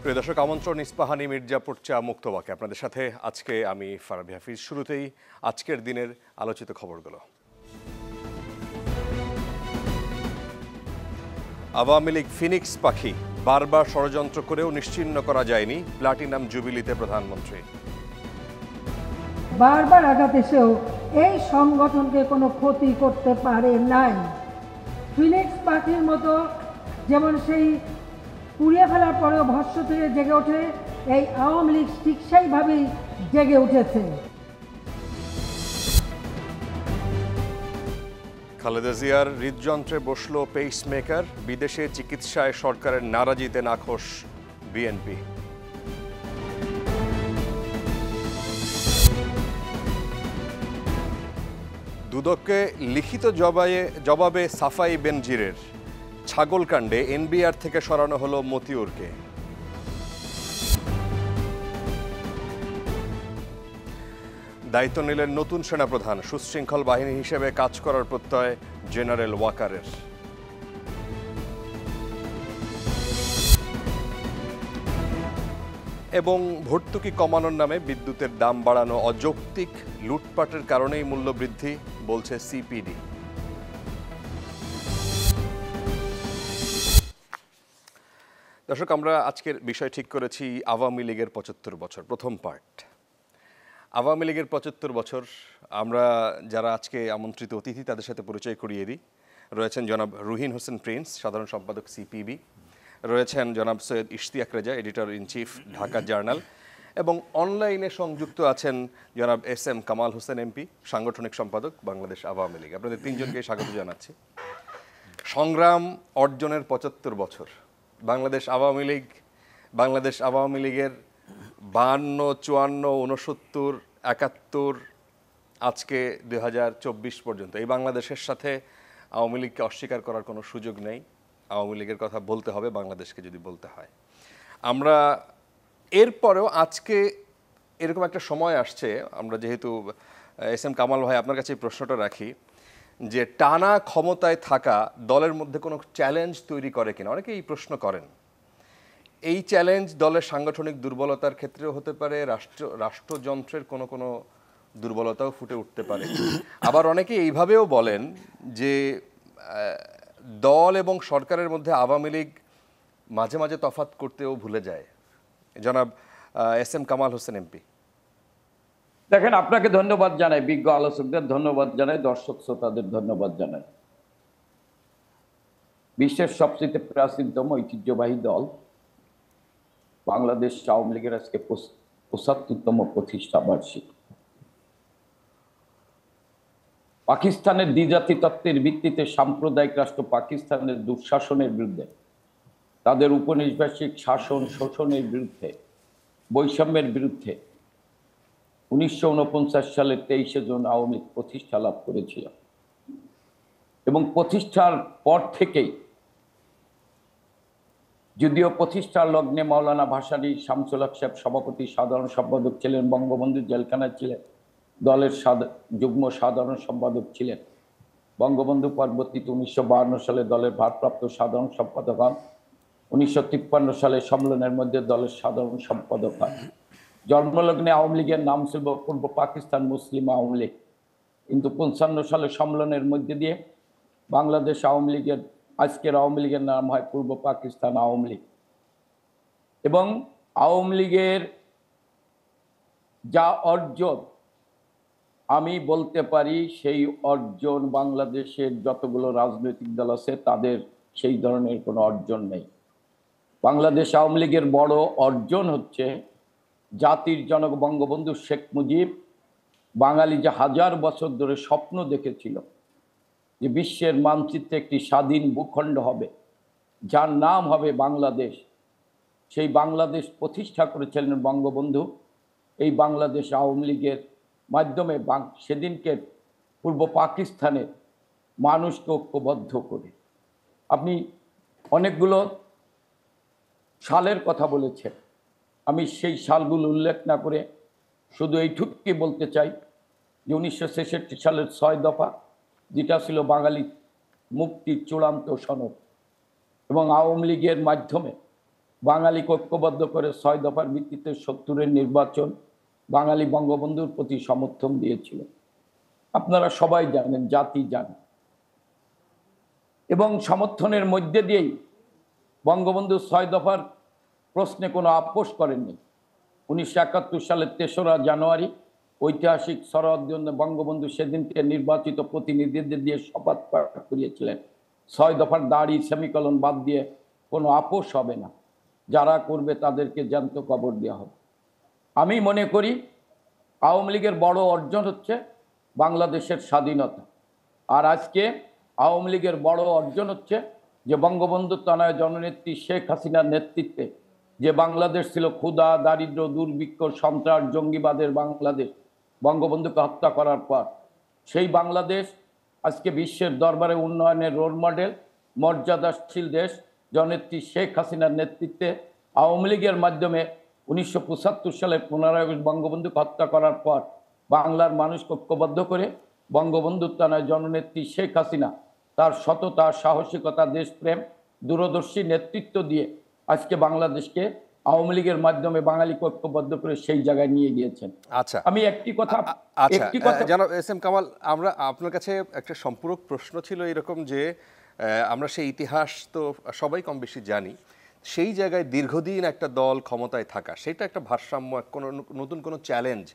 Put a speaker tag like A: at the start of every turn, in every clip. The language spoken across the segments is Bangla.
A: প্রিয় দর্শক, আমন্ত্রণ ইস্পাহানি মির্জাপুর চা মুক্তবাকে। আপনাদের সাথে আজকে আমি ফারাবি হাফিজ। শুরুতেই আজকের দিনের আলোচিত খবরগুলো। আওয়ামী লীগ ফিনিক্স পাখি, বারবার ষড়যন্ত্র করেও নিশ্চিহ্ন করা যায়নি প্লাটিনাম জুবিলিতে প্রধানমন্ত্রী।
B: বারবার আঘাত এসেও এই সংগঠনকে কোনো ক্ষতি করতে পারে নাই। ফিনিক্স পাখির মতো যেমন সেই পুড়িয়ে ফেলার পরেও ভস্ম থেকে জেগে ওঠে, এই আওয়ামী লীগ ঠিক সেইভাবেই জেগে উঠেছে।
A: খালেদা জিয়ার হৃদযন্ত্রে বসল পেসমেকার, বিদেশে চিকিৎসায় সরকারের নারাজিতে নাখোশ বিএনপি। দুদককে লিখিত জবাবে সাফাই বেনজিরের, ছাগলকাণ্ডে এনবিআর থেকে সরানো হলো মতিউরকে। দায়িত্ব নিলেন নতুন সেনাপ্রধান, সুশৃঙ্খল বাহিনী হিসেবে কাজ করার প্রত্যয় জেনারেল ওয়াকারের। এবং ভর্তুকি কমানোর নামে বিদ্যুতের দাম বাড়ানো অযৌক্তিক, লুটপাটের কারণেই মূল্যবৃদ্ধি বলছে সিপিডি। দর্শক, আমরা আজকের বিষয় ঠিক করেছি আওয়ামী লীগের ৭৫ বছর, প্রথম পার্ট। আওয়ামী লীগের ৭৫ বছর। আমরা যারা আজকে আমন্ত্রিত অতিথি তাদের সাথে পরিচয় করিয়ে দিই। রয়েছেন জনাব রুহিন হোসেন প্রিন্স, সাধারণ সম্পাদক সিপিবি। রয়েছেন জনাব Syed Ishtiaq Reza, editor in chief, Dhaka journal. এবং অনলাইনে সংযুক্ত আছেন জনাব এস.এম. কামাল হোসেন এমপি, সাংগঠনিক সম্পাদক, বাংলাদেশ আওয়ামী লীগ। আপনাদের তিনজনকে স্বাগত জানাচ্ছি। সংগ্রাম অর্জনের ৭৫ বছর। বাংলাদেশ আওয়ামী লীগের ৫২, ৫৪, ৬৯, ৭১, আজকে ২০২৪ পর্যন্ত এই বাংলাদেশের সাথে আওয়ামী লীগকে অস্বীকার করার কোনো সুযোগ নেই। আওয়ামী লীগের কথা বলতে হবে বাংলাদেশকে যদি বলতে হয়। আমরা এরপরেও আজকে এরকম একটা সময় আসছে, আমরা যেহেতু এস.এম. কামাল ভাই আপনার কাছে এই প্রশ্নটা রাখি, যে টানা ক্ষমতায় থাকা দলের মধ্যে কোনো চ্যালেঞ্জ তৈরি করে কিনা। অনেকে এই প্রশ্ন করেন। এই চ্যালেঞ্জ দলের সাংগঠনিক দুর্বলতার ক্ষেত্রেও হতে পারে, রাষ্ট্রযন্ত্রের কোনো দুর্বলতাও ফুটে উঠতে পারে। আবার অনেকে এইভাবেও বলেন যে দল এবং সরকারের মধ্যে আওয়ামী লীগ মাঝে মাঝে তফাৎ করতেও ভুলে যায়। জনাব এস.এম. কামাল হোসেন এমপি।
C: দেখেন, আপনাকে ধন্যবাদ জানাই, বিজ্ঞ আলোচকদের ধন্যবাদ জানাই, দর্শক শ্রোতাদের ধন্যবাদ জানাই। বিশ্বের সবচেয়ে প্রাচীনতম ঐতিহ্যবাহী দল বাংলাদেশ আওয়ামী লীগের আজকে ৭৫তম প্রতিষ্ঠা বার্ষিকী। পাকিস্তানের দ্বিজাতি তত্ত্বের ভিত্তিতে সাম্প্রদায়িক রাষ্ট্র পাকিস্তানের দুঃশাসনের বিরুদ্ধে, তাদের উপনিবেশিক শাসন শোষণের বিরুদ্ধে, বৈষম্যের বিরুদ্ধে ১৯৪৯ সালের ২৩শে জুন আওয়ামী লীগ প্রতিষ্ঠা লাভ করেছিল। এবং প্রতিষ্ঠার পর থেকেই, যদিও প্রতিষ্ঠার লগ্নে মাওলানা ভাসানী, শামসুল হক সাহেব সভাপতি, সাধারণ সম্পাদক ছিলেন, বঙ্গবন্ধু জেলখানায় ছিলেন, দলের যুগ্ম সাধারণ সম্পাদক ছিলেন। বঙ্গবন্ধু পরবর্তীতে ১৯৫২ সালে দলের ভারপ্রাপ্ত সাধারণ সম্পাদক হন। ১৯৫৩ সালে সম্মেলনের মধ্যে দলের সাধারণ সম্পাদক হন। জন্মলগ্নে আওয়ামী লীগের নাম ছিল পূর্ব পাকিস্তান মুসলিম আওয়ামী লীগ, কিন্তু ৫৫ সালে সম্মেলনের মধ্যে দিয়ে বাংলাদেশ আওয়ামী লীগের, আজকের আওয়ামী লীগের নাম হয় পূর্ব পাকিস্তান আওয়ামী লীগ। এবং আওয়ামী লীগের যা অর্জন, আমি বলতে পারি সেই অর্জন বাংলাদেশের যতগুলো রাজনৈতিক দল আছে তাদের সেই ধরনের কোনো অর্জন নেই। বাংলাদেশ আওয়ামী লীগের বড় অর্জন হচ্ছে জাতির জনক বঙ্গবন্ধু শেখ মুজিব, বাঙালি যে হাজার বছর ধরে স্বপ্ন দেখেছিল যে বিশ্বের মানচিত্রে একটি স্বাধীন ভূখণ্ড হবে, যার নাম হবে বাংলাদেশ, সেই বাংলাদেশ প্রতিষ্ঠা করেছিলেন বঙ্গবন্ধু। এই বাংলাদেশ আওয়ামী লীগের মাধ্যমে সেদিনকে পূর্ব পাকিস্তানের মানুষকে ঐক্যবদ্ধ করে, আপনি অনেকগুলো সালের কথা বলেছেন, আমি সেই সালগুলো উল্লেখ না করে শুধু এইটুকুকে বলতে চাই যে ১৯৬৬ সালের ৬ দফা, যেটা ছিল বাঙালি মুক্তির চূড়ান্ত সনদ, এবং আওয়ামী লীগের মাধ্যমে বাঙালিকে ঐক্যবদ্ধ করে 6 দফার ভিত্তিতে 70-এর নির্বাচন বাঙালি বঙ্গবন্ধুর প্রতি সমর্থন দিয়েছিল। আপনারা সবাই জানেন, জাতি জানে, এবং সমর্থনের মধ্যে দিয়েই বঙ্গবন্ধু 6 দফার প্রশ্নে কোনো আপোষ করেননি। 1971 সালের 3রা জানুয়ারি ঐতিহাসিক শরৎ বঙ্গবন্ধু সেদিনকে নির্বাচিত প্রতিনিধিদের দিয়ে শপথ পাঠ করিয়েছিলেন 6 দফার দাড়ি সেমিকলন বাদ দিয়ে কোনো আপোষ হবে না, যারা করবে তাদেরকে জ্যান্ত কবর দেওয়া হবে। আমি মনে করি আওয়ামী লীগের বড় অর্জন হচ্ছে বাংলাদেশের স্বাধীনতা, আর আজকে আওয়ামী লীগের বড় অর্জন হচ্ছে যে বঙ্গবন্ধু তনয়া জননেত্রী শেখ হাসিনার নেতৃত্বে যে বাংলাদেশ ছিল ক্ষুধা, দারিদ্র, দুর্ভিক্ষ, সন্ত্রাস, জঙ্গিবাদের বাংলাদেশ, বঙ্গবন্ধুকে হত্যা করার পর সেই বাংলাদেশ আজকে বিশ্বের দরবারে উন্নয়নের রোল মডেল, মর্যাদাশীল দেশ জননেত্রী শেখ হাসিনার নেতৃত্বে আওয়ামী লীগের মাধ্যমে 1975 সালে 15 আগস্ট বঙ্গবন্ধুকে হত্যা করার পর বাংলার মানুষকে ঐক্যবদ্ধ করে বঙ্গবন্ধু তনয়া জননেত্রী শেখ হাসিনা তার সততা, সাহসিকতা, দেশপ্রেম, দূরদর্শী নেতৃত্ব দিয়ে আজকে বাংলাদেশকে আওয়ামী লীগের মাধ্যমে বাঙালিকে ঐক্যবদ্ধ করে সেই জায়গায় নিয়ে গিয়েছেন।
A: আচ্ছা,
C: আমি একটি কথা
A: জনাব এস এম কামাল, আমরা আপনার কাছে একটা সম্পূরক প্রশ্ন ছিল এরকম যে আমরা সেই ইতিহাস তো সবাই কম বেশি জানি, সেই জায়গায় দীর্ঘদিন একটা দল ক্ষমতায় থাকা, সেটা একটা ভারসাম্য, কোনো নতুন কোনো চ্যালেঞ্জ।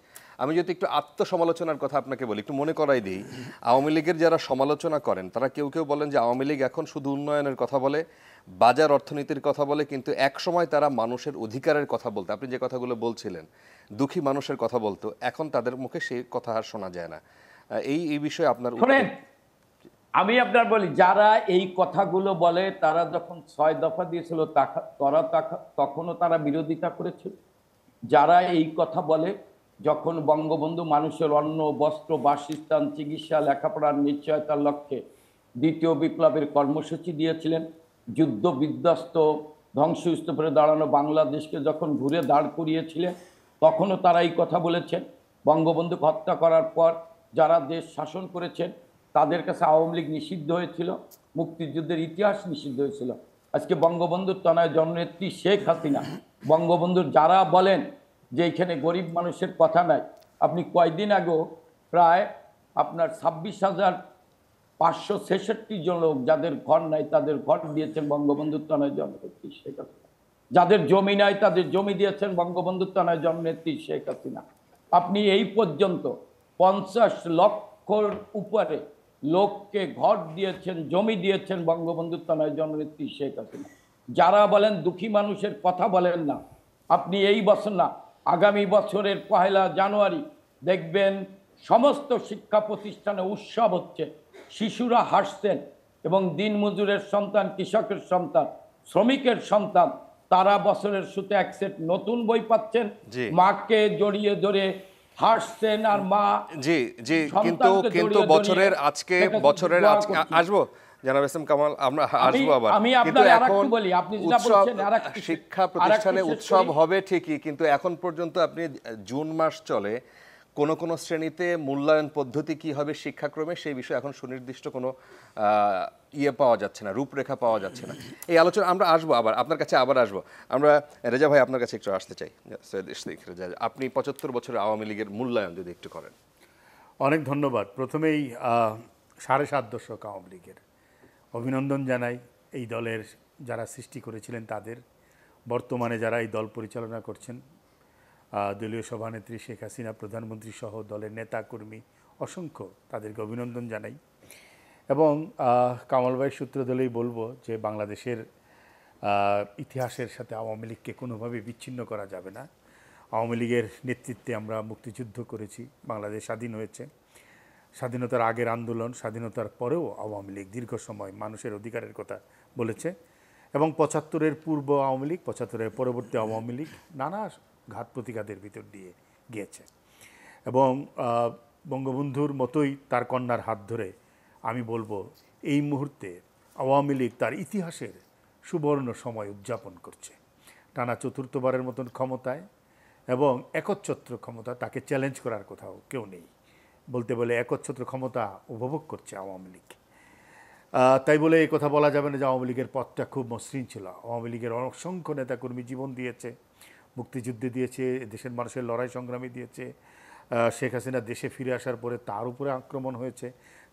A: আমি যদি একটু আত্মসমালোচনার কথা আপনাকে বলি, একটু মনে করাই দিই, আওয়ামী লীগের যারা সমালোচনা করেন তারা কেউ কেউ বলেন যে আওয়ামী লীগ এখন শুধু উন্নয়নের কথা বলে, বাজার অর্থনীতির কথা বলে, কিন্তু এক সময় তারা মানুষের অধিকারের কথা বলতো, আপনি যে কথাগুলো বলছিলেন, দুঃখী মানুষের কথা বলতো, এখন তাদের মুখে সেই কথা আর শোনা যায় না। এই বিষয়ে আপনার
C: আমি আপনার বলি, যারা এই কথাগুলো বলে তারা যখন 6 দফা দিয়েছিল তখনও তারা বিরোধিতা করেছিল। যারা এই কথা বলে যখন বঙ্গবন্ধু মানুষের অন্ন, বস্ত্র, বাসস্থান, চিকিৎসা, লেখাপড়ার নিশ্চয়তার লক্ষ্যে দ্বিতীয় বিপ্লবের কর্মসূচি দিয়েছিলেন, যুদ্ধ বিধ্বস্ত ধ্বংসস্তূপে দাঁড়ানো বাংলাদেশকে যখন ঘুরে দাঁড় করিয়েছিলেন, তখনও তারা এই কথা বলেছেন। বঙ্গবন্ধুকে হত্যা করার পর যারা দেশ শাসন করেছেন তাদের কাছে আওয়ামী লীগ নিষিদ্ধ হয়েছিল, মুক্তিযুদ্ধের ইতিহাস নিষিদ্ধ হয়েছিল। আজকে বঙ্গবন্ধুর তনয়া জননেত্রী শেখ হাসিনা, বঙ্গবন্ধুর যারা বলেন যে এখানে গরিব মানুষের কথা নাই, আপনি কয়েকদিন আগেও প্রায় আপনার 26,566 জন লোক যাদের ঘর নাই তাদের ঘর দিয়েছেন বঙ্গবন্ধুর তনয়া জননেত্রী শেখ হাসিনা, যাদের জমি নাই তাদের জমি দিয়েছেন বঙ্গবন্ধুর তনয়া জননেত্রী শেখ হাসিনা। আপনি এই পর্যন্ত 50 লক্ষর উপরে লোককে ঘর দিয়েছেন, জমি দিয়েছেন বঙ্গবন্ধুর তনয়া জননেত্রী শেখ হাসিনা। যারা বলেন দুঃখী মানুষের কথা বলেন না, আপনি এই বছর না, আগামী বছরের 1 জানুয়ারি দেখবেন সমস্ত শিক্ষা প্রতিষ্ঠানে উৎসব হচ্ছে, শিশুরা হাসছেন, এবং দিনমজুরের সন্তান, কৃষকের সন্তান, শ্রমিকের সন্তান, তারা বছরের শুরুতে এক সেট নতুন বই পাচ্ছেন, মাকে জড়িয়ে ধরে হাসছেন, আর মা
A: জি জি কিন্তু বছরের আজকে আসবো জনাব এস এম কামাল, আমরা আসবো আবার। কিন্তু এখন
C: বলি, আপনি যেটা বলছেন
A: শিক্ষা প্রতিষ্ঠানে উৎসব হবে ঠিকই, কিন্তু এখন পর্যন্ত আপনি জুন মাস চলে, কোন কোন শ্রেণীতে মূল্যায়ন পদ্ধতি কি হবে শিক্ষাক্রমে সেই বিষয়ে এখন সুনির্দিষ্ট কোনো পাওয়া যাচ্ছে না, রূপরেখা পাওয়া যাচ্ছে না। এই আলোচনা আমরা আসবো আবার, আপনার কাছে আবার আসবো। আমরা রেজা ভাই আপনার কাছে একটু আসতে চাই। সৈয়দ ইশতিক রেজা, আপনি 75 বছরের আওয়ামী লীগের মূল্যায়ন যদি একটু করেন।
D: অনেক ধন্যবাদ। প্রথমেই 7.5 দশক আওয়ামী লীগের অভিনন্দন জানাই, এই দলের যারা সৃষ্টি করেছিলেন তাদের, বর্তমানে যারা এই দল পরিচালনা করছেন, দলীয় সভানেত্রী শেখ হাসিনা, প্রধানমন্ত্রী সহ দলের নেতা কর্মী অসংখ্য, তাদেরকে অভিনন্দন জানাই। এবং কামাল ভাই সূত্র ধরেই বলবো যে বাংলাদেশের ইতিহাসের সাথে আওয়ামী লীগকে কোনোভাবে বিচ্ছিন্ন করা যাবে না। আওয়ামী লীগের নেতৃত্বে আমরা মুক্তিযুদ্ধ করেছি, বাংলাদেশ স্বাধীন হয়েছে। স্বাধীনতার আগের আন্দোলন, স্বাধীনতার পরেও আওয়ামী লীগ দীর্ঘ সময় মানুষের অধিকারের কথা বলেছে, এবং 75-এর পূর্ব আওয়ামী লীগ, 75-এর পরবর্তী আওয়ামী লীগ নানা ঘাত প্রতিঘাতের ভিতর দিয়ে গিয়েছে। এবং বঙ্গবন্ধুর মতোই তার কন্যার হাত ধরে আমি বলবো এই মুহূর্তে আওয়ামী লীগ তার ইতিহাসের সুবর্ণ সময় উদযাপন করছে, টানা 4র্থবারের মতন ক্ষমতায়, এবং একচ্ছত্র ক্ষমতা, তাকে চ্যালেঞ্জ করার কোথাও কেউ নেই, বলতে বলে একচ্ছত্র ক্ষমতা উপভোগ করছে আওয়ামী লীগ। তাই বলে এই কথা বলা যাবে না যে আওয়ামী লীগের পথটা খুব মসৃণ ছিল। আওয়ামী লীগের অসংখ্য নেতাকর্মী জীবন দিয়েছে, মুক্তিযুদ্ধে দিয়েছে, দেশের মানুষের লড়াই সংগ্রামে দিয়েছে। শেখ হাসিনা দেশে ফিরে আসার পরে তার উপরে আক্রমণ হয়েছে,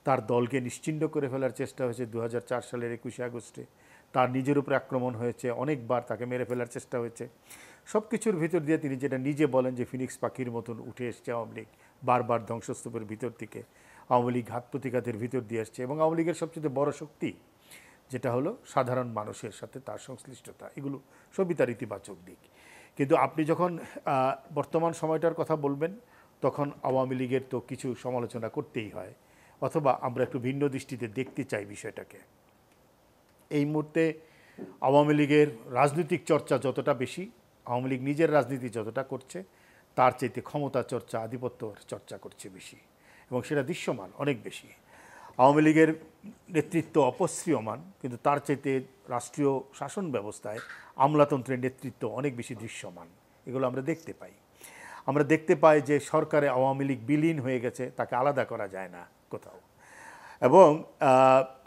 D: তার দলকে নিশ্চিহ্ন করে ফেলার চেষ্টা হয়েছে 2004 সালের 21শে আগস্টে, তার নিজের উপরে আক্রমণ হয়েছে, অনেকবার তাকে মেরে ফেলার চেষ্টা হয়েছে। সব কিছুর ভিতর দিয়ে তিনি যেটা নিজে বলেন যে ফিনিক্স পাখির মতন উঠে এসছে আওয়ামী লীগ, বারবার ধ্বংসস্তূপের ভিতর থেকে আওয়ামী লীগ ঘাত প্রতিঘাতের ভিতর দিয়ে আসছে। এবং আওয়ামী লীগের সবচেয়ে বড় শক্তি যেটা হলো সাধারণ মানুষের সাথে তার সংশ্লিষ্টতা, এগুলো সবই তার ইতিবাচক দিক। কিন্তু আপনি যখন বর্তমান সময়টার কথা বলবেন তখন আওয়ামী লীগের তো কিছু সমালোচনা করতেই হয়, অথবা আমরা একটু ভিন্ন দৃষ্টিতে দেখতে চাই বিষয়টাকে। এই মুহূর্তে আওয়ামী লীগের রাজনৈতিক চর্চা যতটা বেশি, আওয়ামী লীগ নিজের রাজনীতি যতটা করছে, তার চাইতে ক্ষমতা চর্চা, আধিপত্য চর্চা করছে বেশি, এবং সেটা দৃশ্যমান অনেক বেশি। আওয়ামী লীগের নেতৃত্ব অপসৃয়মান, কিন্তু তার চাইতে রাষ্ট্রীয় শাসন ব্যবস্থায় আমলাতন্ত্রের নেতৃত্ব অনেক বেশি দৃশ্যমান। এগুলো আমরা দেখতে পাই। আমরা দেখতে পাই যে সরকারে আওয়ামী লীগ বিলীন হয়ে গেছে, তাকে আলাদা করা যায় না কোথাও। এবং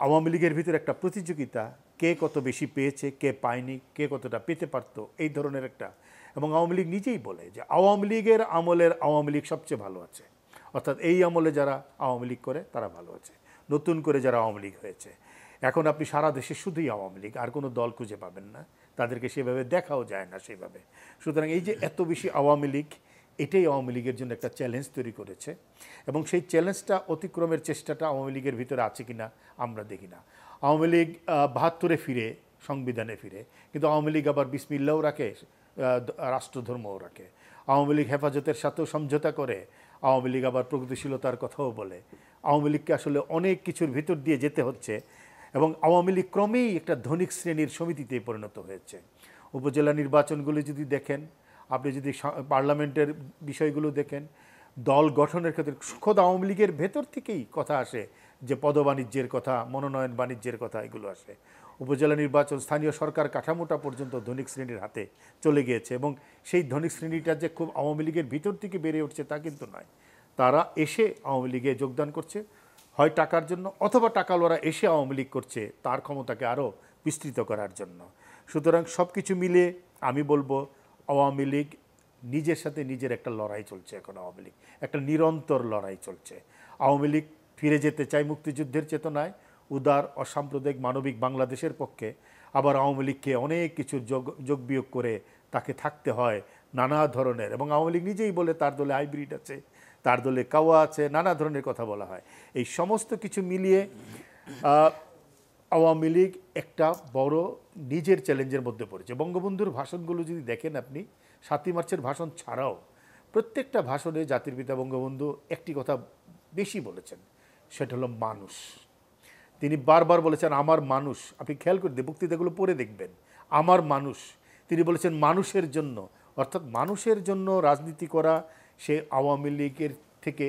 D: আওয়ামী লীগের ভিতরে একটা প্রতিযোগিতা, কে কত বেশি পেয়েছে, কে পায়নি, কে কতটা পেতে পারত, এই ধরনের একটা। এবং আওয়ামী লীগ নিজেই বলে যে আওয়ামী লীগের আমলের আওয়ামী লীগ সবচেয়ে ভালো আছে, অর্থাৎ এই আমলে যারা আওয়ামী লীগ করে তারা ভালো আছে, নতুন করে যারা আওয়ামী লীগ হয়েছে। এখন আপনি সারা দেশে শুধুই আওয়ামী লীগ, আর কোনো দল খুঁজে পাবেন না, তাদেরকে সেভাবে দেখাও যায় না সেভাবে। সুতরাং এই যে এত বেশি আওয়ামী লীগ, এটাই আওয়ামী লীগের জন্য একটা চ্যালেঞ্জ তৈরি করেছে। এবং সেই চ্যালেঞ্জটা অতিক্রমের চেষ্টাটা আওয়ামী লীগের ভিতরে আছে কিনা আমরা দেখি না। আওয়ামী লীগ 72-এ ফিরে, সংবিধানে ফিরে, কিন্তু আওয়ামী লীগ আবার বিসমিল্লাহও রাখে, রাষ্ট্রধর্মও রাখে। আওয়ামী লীগ হেফাজতের সাথেও সমঝোতা করে, আওয়ামী লীগ আবার প্রগতিশীলতার কথাও বলে। আওয়ামী লীগকে আসলে অনেক কিছুর ভিতর দিয়ে যেতে হচ্ছে, এবং আওয়ামী লীগ ক্রমেই একটা ধনিক শ্রেণীর সমিতিতে পরিণত হয়েছে। উপজেলা নির্বাচনগুলো যদি দেখেন, আপনি যদি পার্লামেন্টের বিষয়গুলো দেখেন, দল গঠনের ক্ষেত্রে খোদ আওয়ামী লীগের ভেতর থেকেই কথা আসে যে পদবাণিজ্যের কথা, মনোনয়ন বাণিজ্যের কথা, এগুলো আসে। উপজেলা নির্বাচন, স্থানীয় সরকার কাঠামোটা পর্যন্ত ধনিক শ্রেণীর হাতে চলে গিয়েছে। এবং সেই ধনিক শ্রেণীটা যে খুব আওয়ামী লীগের ভিতর থেকে বেড়ে উঠছে তা কিন্তু নয়। তারা এসে আওয়ামী লীগে যোগদান করছে হয় টাকার জন্য, অথবা টাকাওয়ালারা এসে আওয়ামী লীগ করছে তার ক্ষমতাকে আরও বিস্তৃত করার জন্য। সুতরাং সব কিছু মিলে আমি বলবো আওয়ামী লীগ নিজের সাথে নিজের একটা লড়াই চলছে। এখন আওয়ামী লীগ একটা নিরন্তর লড়াই চলছে। আওয়ামী লীগ ফিরে যেতে চায় মুক্তিযুদ্ধের চেতনায়, উদার অসাম্প্রদায়িক মানবিক বাংলাদেশের পক্ষে। আবার আওয়ামী লীগকে অনেক কিছু যোগ বিয়োগ করে তাকে থাকতে হয় নানা ধরনের। এবং আওয়ামী লীগ নিজেই বলে তার দলে হাইব্রিড আছে, তার দলে কাওয়া আছে, নানা ধরনের কথা বলা হয়। এই সমস্ত কিছু মিলিয়ে আওয়ামী লীগ একটা বড় নিজের চ্যালেঞ্জের মধ্যে পড়েছে। বঙ্গবন্ধুর ভাষণগুলো যদি দেখেন আপনি, 7ই মার্চের ভাষণ ছাড়াও প্রত্যেকটা ভাষণে জাতির পিতা বঙ্গবন্ধু একটি কথা বেশি বলেছেন, সেটা হলো মানুষ। তিনি বারবার বলেছেন আমার মানুষ। আপনি খেয়াল করে বক্তৃতাগুলো পড়ে দেখবেন, আমার মানুষ। তিনি বলেছেন মানুষের জন্য, অর্থাৎ মানুষের জন্য রাজনীতি করা। সে আওয়ামী লীগের থেকে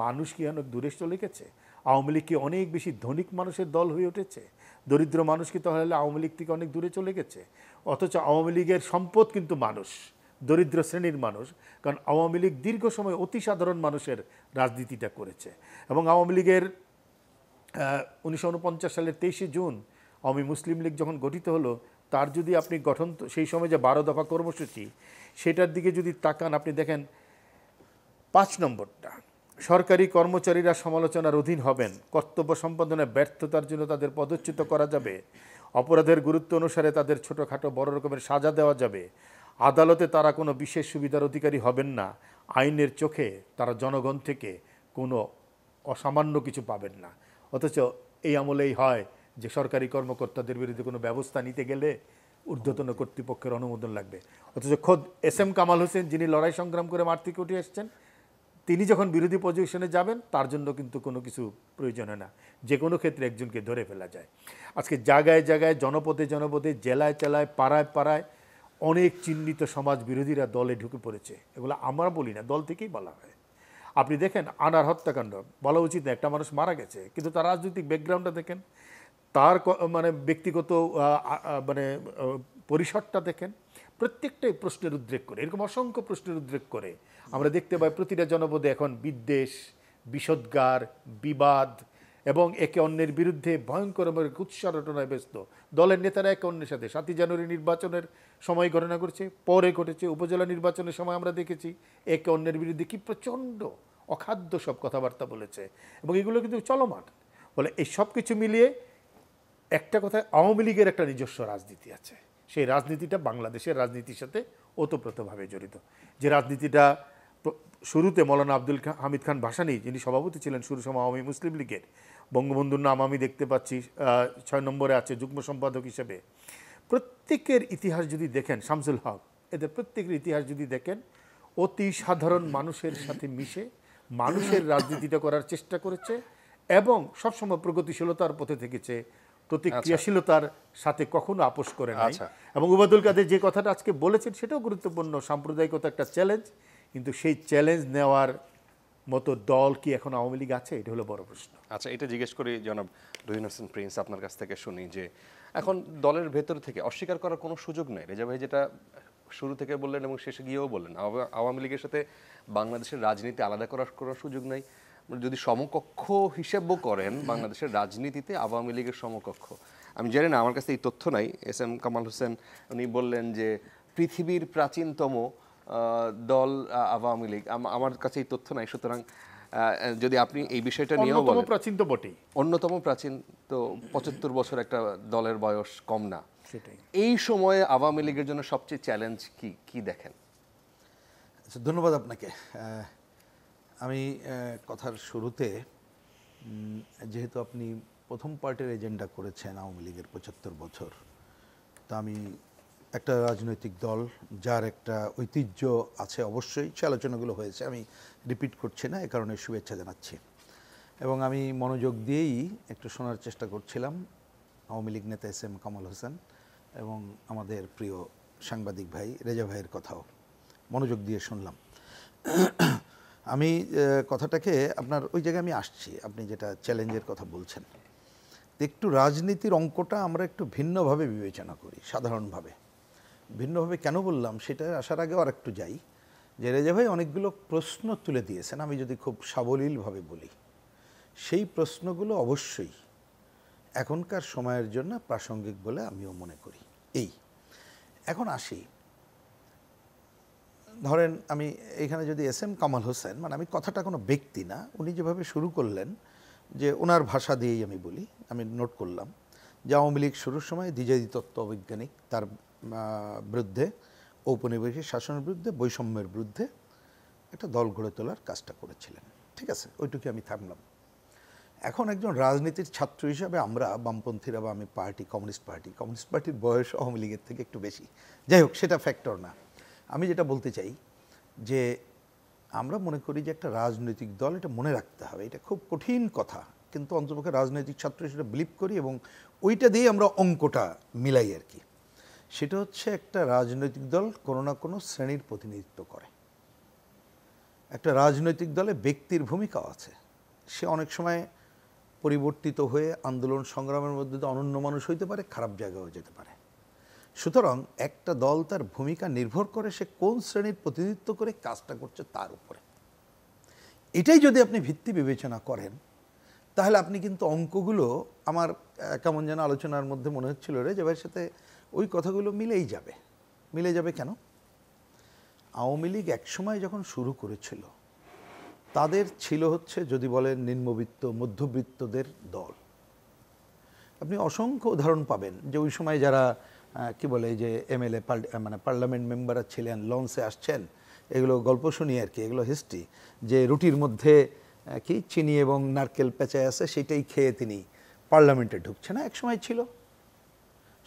D: মানুষ কি অনেক দূরে চলে গেছে? আওয়ামী লীগ কি অনেক বেশি ধনিক মানুষের দল হয়ে উঠেছে? দরিদ্র মানুষ কি তাহলে আওয়ামী লীগ থেকে অনেক দূরে চলে গেছে? অথচ আওয়ামী লীগের সম্পদ কিন্তু মানুষ, দরিদ্র শ্রেণীর মানুষ। কারণ আওয়ামী লীগ দীর্ঘ সময় অতি সাধারণ মানুষের রাজনীতিটা করেছে। এবং আওয়ামী লীগের 1949 সালের 23শে জুন আওয়ামী মুসলিম লীগ যখন গঠিত হলো, তার যদি আপনি গঠন, সেই সময় যে 12 দফা কর্মসূচি, সেটার দিকে যদি তাকান, আপনি দেখেন 5 নম্বরটা, সরকারি কর্মচারীরা সমালোচনার অধীন হবেন, কর্তব্য সম্পাদনায় ব্যর্থতার জন্য তাদের পদচ্যুত করা যাবে, অপরাধের গুরুত্ব অনুসারে তাদের ছোটোখাটো বড় রকমের সাজা দেওয়া যাবে, আদালতে তারা কোনো বিশেষ সুবিধার অধিকারী হবেন না, আইনের চোখে তারা জনগণ থেকে কোনো অসামান্য কিছু পাবেন না। অথচ এই আমলেই হয় যে সরকারি কর্মকর্তাদের বিরুদ্ধে কোনো ব্যবস্থা নিতে গেলে ঊর্ধ্বতন কর্তৃপক্ষের অনুমোদন লাগবে। অথচ খোদ এস.এম. কামাল হোসেন, যিনি লড়াই সংগ্রাম করে মাঠ থেকে উঠে এসছেন, তিনি যখন বিরোধী পজিশনে যাবেন তার জন্য কিন্তু কোনো কিছু প্রয়োজন হয় না, যে কোনো ক্ষেত্রে একজনকে ধরে ফেলা যায়। আজকে জায়গায় জায়গায়, জনপদে জনপদে, জেলায় জেলায়, পাড়ায় পাড়ায় অনেক চিহ্নিত সমাজ বিরোধীরা দলে ঢুকে পড়েছে। এগুলো আমরা বলি না, দল থেকেই বলা হয়। আপনি দেখেন আনার হত্যাকাণ্ড, বলা উচিত না, একটা মানুষ মারা গেছে, কিন্তু তার রাজনৈতিক ব্যাকগ্রাউন্ডটা দেখেন, তার মানে ব্যক্তিগত মানে পরিসরটা দেখেন, প্রত্যেকটাই প্রশ্নের উদ্রেক করে, এরকম অসংখ্য প্রশ্নের উদ্রেক করে। আমরা দেখতে পাই প্রতিটা জনপদে এখন বিদ্বেষ, বিষোদ্গার, বিবাদ, এবং একে অন্যের বিরুদ্ধে ভয়ঙ্কর উৎসারটনায় ব্যস্ত। দলের নেতারা একে অন্যের সাথে 7ই জানুয়ারি নির্বাচনের সময় ঘটনা ঘটেছে, পরে ঘটেছে, উপজেলা নির্বাচনের সময় আমরা দেখেছি একে অন্যের বিরুদ্ধে কি প্রচণ্ড অখাদ্য সব কথাবার্তা বলেছে, এবং এগুলো কিন্তু চলমান। বলে এই সব কিছু মিলিয়ে একটা কথায় আওয়ামী লীগের একটা নিজস্ব রাজনীতি আছে, সেই রাজনীতিটা বাংলাদেশের রাজনীতির সাথে ওতপ্রোতভাবে জড়িত। যে রাজনীতিটা শুরুতে মৌলানা আব্দুল হামিদ খান ভাসানী, যিনি সভাপতি ছিলেন শুরু সময় আওয়ামী মুসলিম লীগের, বঙ্গবন্ধুর নাম আমি দেখতে পাচ্ছি 6 নম্বরে আছে যুগ্ম সম্পাদক হিসেবে। প্রত্যেকের ইতিহাস যদি দেখেন, শামসুল হক, এদের প্রত্যেকের ইতিহাস যদি দেখেন, অতি সাধারণ মানুষের সাথে মিশে মানুষের রাজনীতিটা করার চেষ্টা করেছে এবং সবসময় প্রগতিশীলতার পথে থেকেছে, প্রতিক্রিয়াশীলতার সাথে কখনো আপোষ করে নাই। এবং ওবায়দুল কাদের যে কথাটা আজকে বলেছেন সেটাও গুরুত্বপূর্ণ, সাম্প্রদায়িকতা একটা চ্যালেঞ্জ, কিন্তু সেই চ্যালেঞ্জ নেওয়ার মতো দল কি এখন আওয়ামী লীগ আছে, এটা হলো বড় প্রশ্ন।
A: আচ্ছা, এটা জিজ্ঞেস করি জনাব রহিন হোসেন প্রিন্স, আপনার কাছ থেকে শুনি যে এখন দলের ভেতর থেকে অস্বীকার করার কোনো সুযোগ নেই। রেজা ভাই যেটা শুরু থেকে বললেন এবং শেষে গিয়েও বললেন, আওয়ামী লীগের সাথে বাংলাদেশের রাজনীতি আলাদা করার কোনো সুযোগ নেই। যদি সমকক্ষ হিসেবও করেন বাংলাদেশের রাজনীতিতে আওয়ামী লীগের সমকক্ষ, আমি জানি না, আমার কাছে এই তথ্য নাই। এস.এম. কামাল হোসেন উনি বললেন যে পৃথিবীর প্রাচীনতম দল আওয়ামী লীগ, আমার কাছে এই তথ্য নাই। সুতরাং যদি আপনি এই বিষয়টা নিয়েও বলেন,
D: প্রাচীন তো বটেই,
A: অন্যতম প্রাচীন তো 75 বছর একটা দলের বয়স কম না।
D: সেটাই
A: এই সময়ে আওয়ামী লীগের জন্য সবচেয়ে চ্যালেঞ্জ কি দেখেন?
E: আচ্ছা, ধন্যবাদ আপনাকে। আমি কথার শুরুতে, যেহেতু আপনি প্রথম পার্টের এজেন্ডা করেছেন আওয়ামী লীগের 75 বছর, তা আমি একটা রাজনৈতিক দল যার একটা ঐতিহ্য আছে, অবশ্যই সে আলোচনাগুলো হয়েছে, আমি রিপিট করছি না, এ কারণে শুভেচ্ছা জানাচ্ছি। এবং আমি মনোযোগ দিয়েই একটু শোনার চেষ্টা করছিলাম আওয়ামী লীগ নেতা এস.এম. কামাল হোসেন এবং আমাদের প্রিয় সাংবাদিক ভাই রেজা ভাইয়ের কথাও মনোযোগ দিয়ে শুনলাম। আমি কথাটাকে আপনার ওই জায়গায় আমি আসছি, আপনি যেটা চ্যালেঞ্জের কথা বলছেন, একটু রাজনীতির অঙ্কটা আমরা একটু ভিন্নভাবে বিবেচনা করি। সাধারণভাবে ভিন্নভাবে কেন বললাম সেটা আসার আগে আর একটু যাই, যে রেজা ভাই অনেকগুলো প্রশ্ন তুলে দিয়েছেন, আমি যদি খুব সাবলীলভাবে বলি, সেই প্রশ্নগুলো অবশ্যই এখনকার সময়ের জন্য প্রাসঙ্গিক বলে আমিও মনে করি। এখন আসি, ধরেন আমি এখানে যদি এস.এম. কামাল হোসেন, মানে আমি কথাটা কোনো ব্যক্তি না, উনি যেভাবে শুরু করলেন, যে ওনার ভাষা দিয়েই আমি বলি, আমি নোট করলাম যে আওয়ামী লীগ শুরুর সময় দ্বিজাতি তত্ত্ব অবৈজ্ঞানিক, তার বিরুদ্ধে, ঔপনিবেশিক শাসনের বিরুদ্ধে, বৈষম্যের বিরুদ্ধে একটা দল গড়ে তোলার কাজটা করেছিলেন। ঠিক আছে, ওইটুকু আমি থামলাম। এখন একজন রাজনীতির ছাত্র হিসাবে আমরা বামপন্থীরা, বা আমি কমিউনিস্ট পার্টির বয়স আওয়ামী লীগের থেকে একটু বেশি, যাই হোক সেটা ফ্যাক্টর না। আমি যেটা বলতে চাই যে আমরা মনে করি যে একটা রাজনৈতিক দল, এটা মনে রাখতে হবে, এটা খুব কঠিন কথা, কিন্তু অন্ততপক্ষে রাজনৈতিক ছাত্র হিসেবে বিলিভ করি এবং ওইটা দিয়ে আমরা অঙ্কটা মিলাই আর কি। সেটা হচ্ছে একটা রাজনৈতিক দল কোনো না কোনো শ্রেণীর প্রতিনিধিত্ব করে। একটা রাজনৈতিক দলে ব্যক্তির ভূমিকাও আছে, সে অনেক সময় পরিবর্তিত হয়ে আন্দোলন সংগ্রামের মধ্যে দিয়ে অনন্য মানুষ হইতে পারে, খারাপ জায়গায়ও যেতে পারে। সুতরাং একটা দল তার ভূমিকা নির্ভর করে সে কোন শ্রেণীর প্রতিনিধিত্ব করে কাজটা করছে তার উপরে। এটাই যদি আপনি ভিত্তি বিবেচনা করেন, তাহলে আপনি কিন্তু অঙ্কগুলো, আমার কেমন যেন আলোচনার মধ্যে মনে হচ্ছিল যে ভাইয়ের সাথে ওই কথাগুলো মিলেই যাবে। মিলে যাবে কেন? আওয়ামী লীগ একসময় যখন শুরু করেছিল, তাদের ছিল হচ্ছে, যদি বলেন, নিম্নবিত্ত মধ্যবিত্তদের দল। আপনি অসংখ্য উদাহরণ পাবেন যে ওই সময় যারা কি বলে যে এমএলএ, মানে পার্লামেন্ট মেম্বাররা ছিলেন, লঞ্চে আসছেন, এগুলো গল্প শুনি আর কি, এগুলো হিস্ট্রি, যে রুটির মধ্যে কি চিনি এবং নারকেল পেঁচায় আছে, সেটাই খেয়ে তিনি পার্লামেন্টে ঢুকছে না, একসময় ছিল।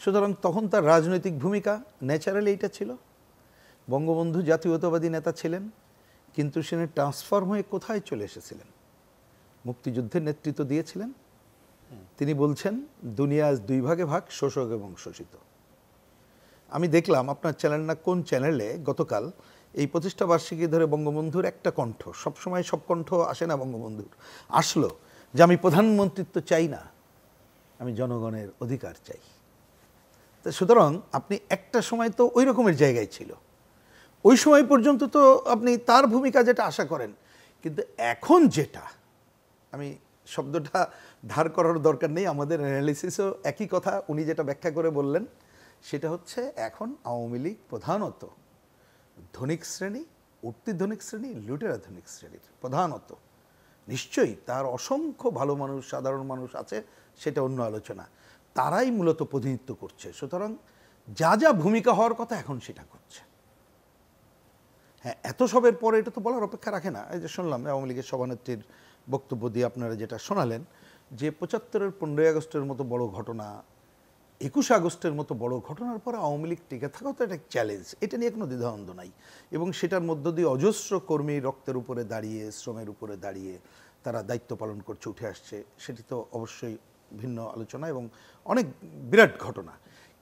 E: সুতরাং তখন তার রাজনৈতিক ভূমিকা ন্যাচারালি এইটা ছিল। বঙ্গবন্ধু জাতীয়তাবাদী নেতা ছিলেন, কিন্তু সে ট্রান্সফর্ম হয়ে কোথায় চলে এসেছিলেন? মুক্তিযুদ্ধের নেতৃত্ব দিয়েছিলেন। তিনি বলছেন দুনিয়া আজ 2 ভাগে ভাগ, শোষক এবং শোষিত। আমি দেখলাম আপনার চ্যানেল না কোন চ্যানেলে গতকাল এই প্রতিষ্ঠা বার্ষিকী ধরে বঙ্গবন্ধুর একটা কণ্ঠ, সবসময় সব কণ্ঠ আসে না বঙ্গবন্ধুর, আসলো যে আমি প্রধানমন্ত্রিত্ব চাই না, আমি জনগণের অধিকার চাই। তো সুতরাং আপনি একটা সময় তো ওই রকমের জায়গায় ছিল, ওই সময় পর্যন্ত তো আপনি তার ভূমিকা যেটা আশা করেন। কিন্তু এখন যেটা, আমি শব্দটা ধার করার দরকার নেই, আমাদের অ্যানালিসিসও একই কথা উনি যেটা ব্যাখ্যা করে বললেন, সেটা হচ্ছে এখন আওয়ামী লীগ প্রধানত ধনিক শ্রেণী, উঠতি ধনিক শ্রেণী, লুটেরা ধনিক শ্রেণীর প্রধানত, নিশ্চয়ই তার অসংখ্য ভালো মানুষ, সাধারণ মানুষ আছে, সেটা অন্য আলোচনা, তারাই মূলত প্রতিনিধিত্ব করছে। সুতরাং যা যা ভূমিকা হওয়ার কথা এখন সেটা করছে। হ্যাঁ, এত সবের পরে এটা তো বলার অপেক্ষা রাখে না। এই যে শুনলাম আওয়ামী লীগের সভানেত্রীর বক্তব্য দিয়ে আপনারা যেটা শোনালেন, যে 75-এর 15ই আগস্টের মতো বড় ঘটনা, 21 আগস্টের মতো বড় ঘটনার পরে আওয়ামী লীগ টিকে থাকা তো একটা চ্যালেঞ্জ, এটা নিয়ে কোনো দ্বিধাদ্বন্দ্ব নাই। এবং সেটার মধ্য দিয়ে অজস্র কর্মী রক্তের উপরে দাঁড়িয়ে, শ্রমের উপরে দাঁড়িয়ে তারা দায়িত্ব পালন করছে, উঠে আসছে, সেটি তো অবশ্যই ভিন্ন আলোচনা এবং অনেক বিরাট ঘটনা।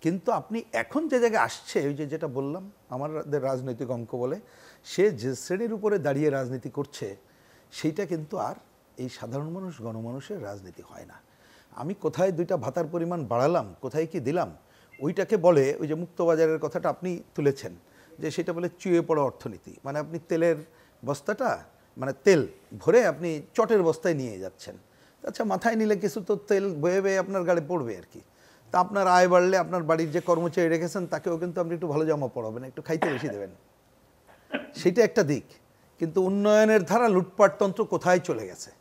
E: কিন্তু আপনি এখন যে জায়গায় আসছে, ওই যে যেটা বললাম আমাদের রাজনৈতিক অঙ্ক বলে, সে যে শ্রেণীর উপরে দাঁড়িয়ে রাজনীতি করছে সেইটা কিন্তু আর এই সাধারণ মানুষ, গণমানুষের রাজনীতি হয় না। আমি কোথায় 2টা ভাতার পরিমাণ বাড়ালাম, কোথায় কি দিলাম, ওইটাকে বলে, ওই যে মুক্তবাজারের কথাটা আপনি তুলেছেন, যে সেটা বলে চুয়ে পড়া অর্থনীতি। মানে আপনি তেলের বস্তাটা, মানে তেল ভরে আপনি চটের বস্তায় নিয়ে যাচ্ছেন, আচ্ছা মাথায় নিলে কিছু তো তেল বয়ে বয়ে আপনার গাড়ি পড়বে আর কি। তা আপনার আয় বাড়লে আপনার বাড়ির যে কর্মচারী রেখেছেন তাকেও কিন্তু আপনি একটু ভালো জামা পরাবেন, একটু খাইতে বেশি দেবেন, সেটা একটা দিক। কিন্তু উন্নয়নের ধারা লুটপাটতন্ত্র কোথায় চলে গেছে,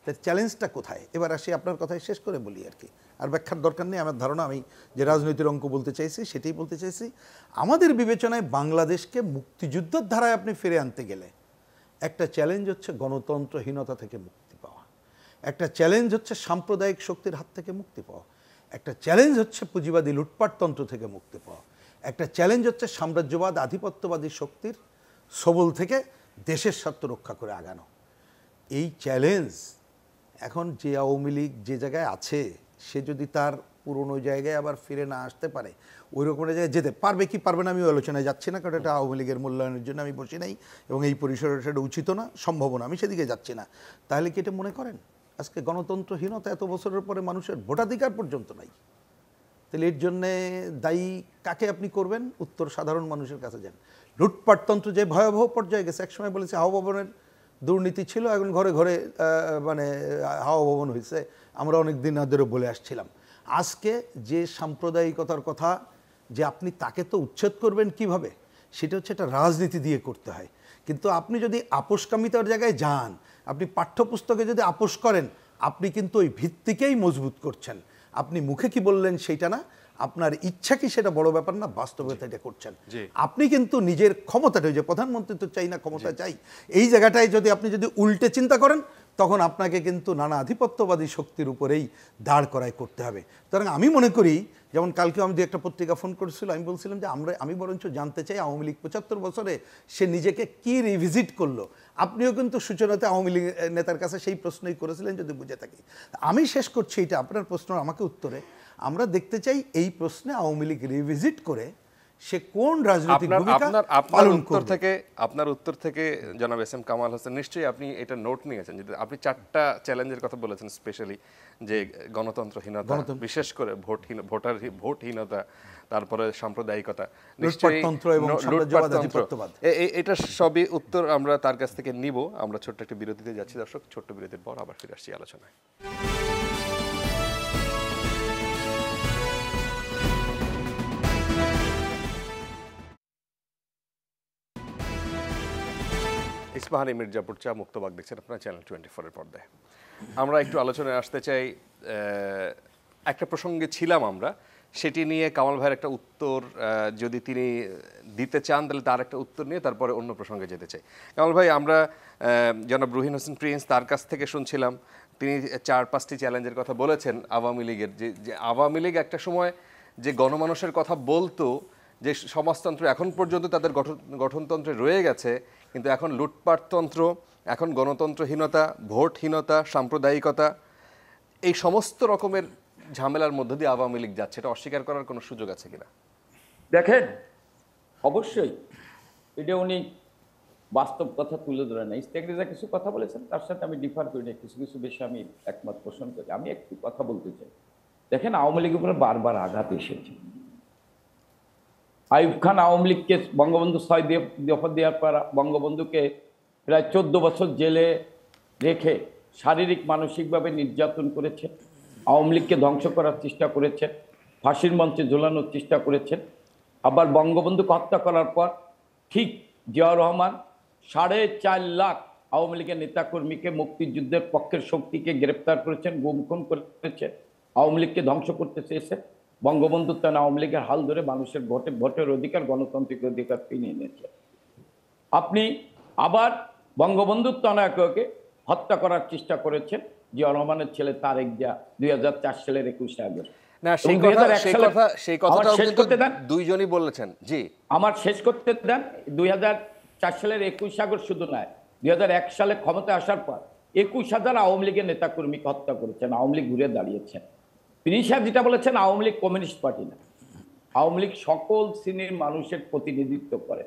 E: তার চ্যালেঞ্জটা কোথায়? এবার আসি আপনার কথায় শেষ করে বলি আর কি, আর ব্যাখ্যার দরকার নেই। আমার ধারণা, আমি যে রাজনৈতিক অঙ্ক বলতে চাইছি সেটাই বলতে চাইছি। আমাদের বিবেচনায় বাংলাদেশকে মুক্তিযুদ্ধের ধারায় আপনি ফিরে আনতে গেলে একটা চ্যালেঞ্জ হচ্ছে গণতন্ত্রহীনতা থেকে মুক্তি পাওয়া, একটা চ্যালেঞ্জ হচ্ছে সাম্প্রদায়িক শক্তির হাত থেকে মুক্তি পাওয়া, একটা চ্যালেঞ্জ হচ্ছে পুঁজিবাদী লুটপাটতন্ত্র থেকে মুক্তি পাওয়া, একটা চ্যালেঞ্জ হচ্ছে সাম্রাজ্যবাদ, আধিপত্যবাদী শক্তির সবল থেকে দেশের স্বার্থ রক্ষা করে আগানো। এই চ্যালেঞ্জ এখন যে আওয়ামী লীগ যে জায়গায় আছে, সে যদি তার পুরনো জায়গায় আবার ফিরে না আসতে পারে, ওই রকমের জায়গায় যেতে পারবে কি পারবে না আমি আলোচনায় যাচ্ছি না, কারণ এটা আওয়ামী লীগের মূল্যায়নের জন্য আমি বসি নাই এবং এই পরিসরে সেটা উচিত না, সম্ভব না, আমি সেদিকে যাচ্ছি না। তাহলে কি এটা মনে করেন আজকে গণতন্ত্রহীনতা এত বছরের পরে মানুষের ভোটাধিকার পর্যন্ত নাই? তাহলে এর জন্যে দায়ী কাকে আপনি করবেন? উত্তর সাধারণ মানুষের কাছে যান। লুটপাটতন্ত্র যে ভয়াবহ পর্যায়ে গেছে, একসময় বলেছে হাওয়া ভবনের দুর্নীতি ছিল, এখন ঘরে ঘরে মানে হাওয়া ভবন হয়েছে, আমরা অনেক দিন ধরে বলে আসছিলাম। আজকে যে সাম্প্রদায়িকতার কথা, যে আপনি তাকে তো উচ্ছেদ করবেন কিভাবে, সেটা হচ্ছে একটা রাজনীতি দিয়ে করতে হয়। কিন্তু আপনি যদি আপোষকামিতার জায়গায় যান, আপনি পাঠ্যপুস্তকে যদি আপোষ করেন, আপনি কিন্তু ওই ভিত্তিকেই মজবুত করছেন। আপনি মুখে কি বললেন সেইটা না, আপনার ইচ্ছা কি সেটা বড় ব্যাপার না, বাস্তবতা এটা করছেন। আপনি কিন্তু নিজের ক্ষমতাটা, যে প্রধানমন্ত্রী তো চাই না, ক্ষমতা চাই, এই জায়গাটায় যদি আপনি উল্টে চিন্তা করেন, তখন আপনাকে কিন্তু নানা আধিপত্যবাদী শক্তির উপরেই দাঁড় করাই করতে হবে। সুতরাং আমি মনে করি, যেমন কালকে আমি একটা পত্রিকা ফোন করেছিল, আমি বলছিলাম যে আমি বরঞ্চ জানতে চাই আওয়ামী লীগ 75 বছরে সে নিজেকে কি রিভিজিট করলো। আপনিও কিন্তু সূচনাতে আওয়ামী লীগ নেতার কাছে সেই প্রশ্নই করেছিলেন, যদি বুঝে থাকি। আমি শেষ করছি এটা আপনার প্রশ্ন আমাকে উত্তরে, আমরা দেখতে চাই এই প্রশ্নে আওয়ামী লীগ রিভিজিট করে সে কোন রাজনৈতিক ভূমিকা পালন করবে।
A: আপনার উত্তর থেকে জনাব এস এম কামাল হোসেন, নিশ্চয়ই আপনি এটা নোট নিয়েছেন, যে আপনি 4টা চ্যালেঞ্জের কথা বলেছেন, স্পেশালি যে গণতন্ত্রহীনতা, বিশেষ করে ভোটহীনতা, তারপরে সাম্প্রদায়িকতা,
E: লুটপাটতন্ত্র এবং সাম্রাজ্যবাদ, আধিপত্যবাদ,
A: এটা সবই উত্তর আমরা তার কাছ থেকে নিব। আমরা ছোট্ট একটা বিরতিতে যাচ্ছি দর্শক, ছোট্ট বিরতির পর আবার ফিরে আসছি আলোচনায়। ইস্পাহানি মির্জাপুর চা মুক্তবাগ দেখছেন আপনারা চ্যানেল 24 এর পর্দায়। আমরা একটু আলোচনায় আসতে চাই, একটা প্রসঙ্গে ছিলাম আমরা, সেটি নিয়ে কামাল ভাইয়ের একটা উত্তর যদি তিনি দিতে চান, তাহলে তার একটা উত্তর নিয়ে তারপরে অন্য প্রসঙ্গে যেতে চাই। কামাল ভাই, আমরা জনাব রুহিন হোসেন প্রিন্স তার কাছ থেকে শুনছিলাম, তিনি 4-5টি চ্যালেঞ্জের কথা বলেছেন আওয়ামী লীগের, যে আওয়ামী লীগ একটা সময় যে গণমানুষের কথা বলতো, যে সমাজতন্ত্র এখন পর্যন্ত তাদের গঠনতন্ত্রে রয়ে গেছে, কিন্তু এখন লুটপাটতন্ত্র, এখন গণতন্ত্রহীনতা, ভোটহীনতা, সাম্প্রদায়িকতা, এই সমস্ত রকমের ঝামেলার মধ্য দিয়ে আওয়ামী লীগ যাচ্ছে, এটা অস্বীকার করার কোনো সুযোগ আছে কিনা?
C: দেখেন, অবশ্যই এটা উনি বাস্তব কথা তুলে ধরে না। ইস্তেকরে যা কিছু কথা বলেছেন তার সাথে আমি ডিফার করি না, কিছু কিছু বিষয়ে আমি একমত পোষণ করি। আমি একটু কথা বলতে চাই। দেখেন, আওয়ামী লীগের উপরে বারবার আঘাত এসেছে। আইয়ুব খান আওয়ামী লীগকে বঙ্গবন্ধু 6 দফা দেওয়ার পর বঙ্গবন্ধুকে প্রায় 14 বছর জেলে রেখে শারীরিক মানসিকভাবে নির্যাতন করেছেন, আওয়ামী লীগকে ধ্বংস করার চেষ্টা করেছেন, ফাঁসির মঞ্চে ঝোলানোর চেষ্টা করেছেন। আবার বঙ্গবন্ধুকে হত্যা করার পর ঠিক জিয়াউর রহমান 4.5 লাখ আওয়ামী লীগের নেতাকর্মীকে, মুক্তিযুদ্ধের পক্ষের শক্তিকে গ্রেপ্তার করেছেন, গুম খুন করেছেন, আওয়ামী লীগকে ধ্বংস করতে চেয়েছে। বঙ্গবন্ধু তার আওয়ামী লীগের হাল ধরে মানুষের ভোটের অধিকার, গণতান্ত্রিক অধিকার ফিরিয়ে এনেছে। আপনি আবার বঙ্গবন্ধুর তনয়কে হত্যা করার চেষ্টা করেছেন জিয়াউর রহমানের ছেলে তারেক জিয়া 2004 সালের 21 আগস্ট।
A: না, সেই কথাটাও কিন্তু দুইজনই বলেছেন। জি,
C: আমার শেষ করতে দেন। 2004 সালের 21 আগস্ট শুধু নয়, 2001 সালে ক্ষমতায় আসার পর 21,000 আওয়ামী লীগের নেতাকর্মীকে হত্যা করেছেন। আওয়ামী লীগ ঘুরে দাঁড়িয়েছেন। প্রিন্স সাহেব যেটা বলেছেন, আওয়ামী লীগ কমিউনিস্ট পার্টি না, আওয়ামী লীগ সকল শ্রেণীর মানুষের প্রতিনিধিত্ব করে,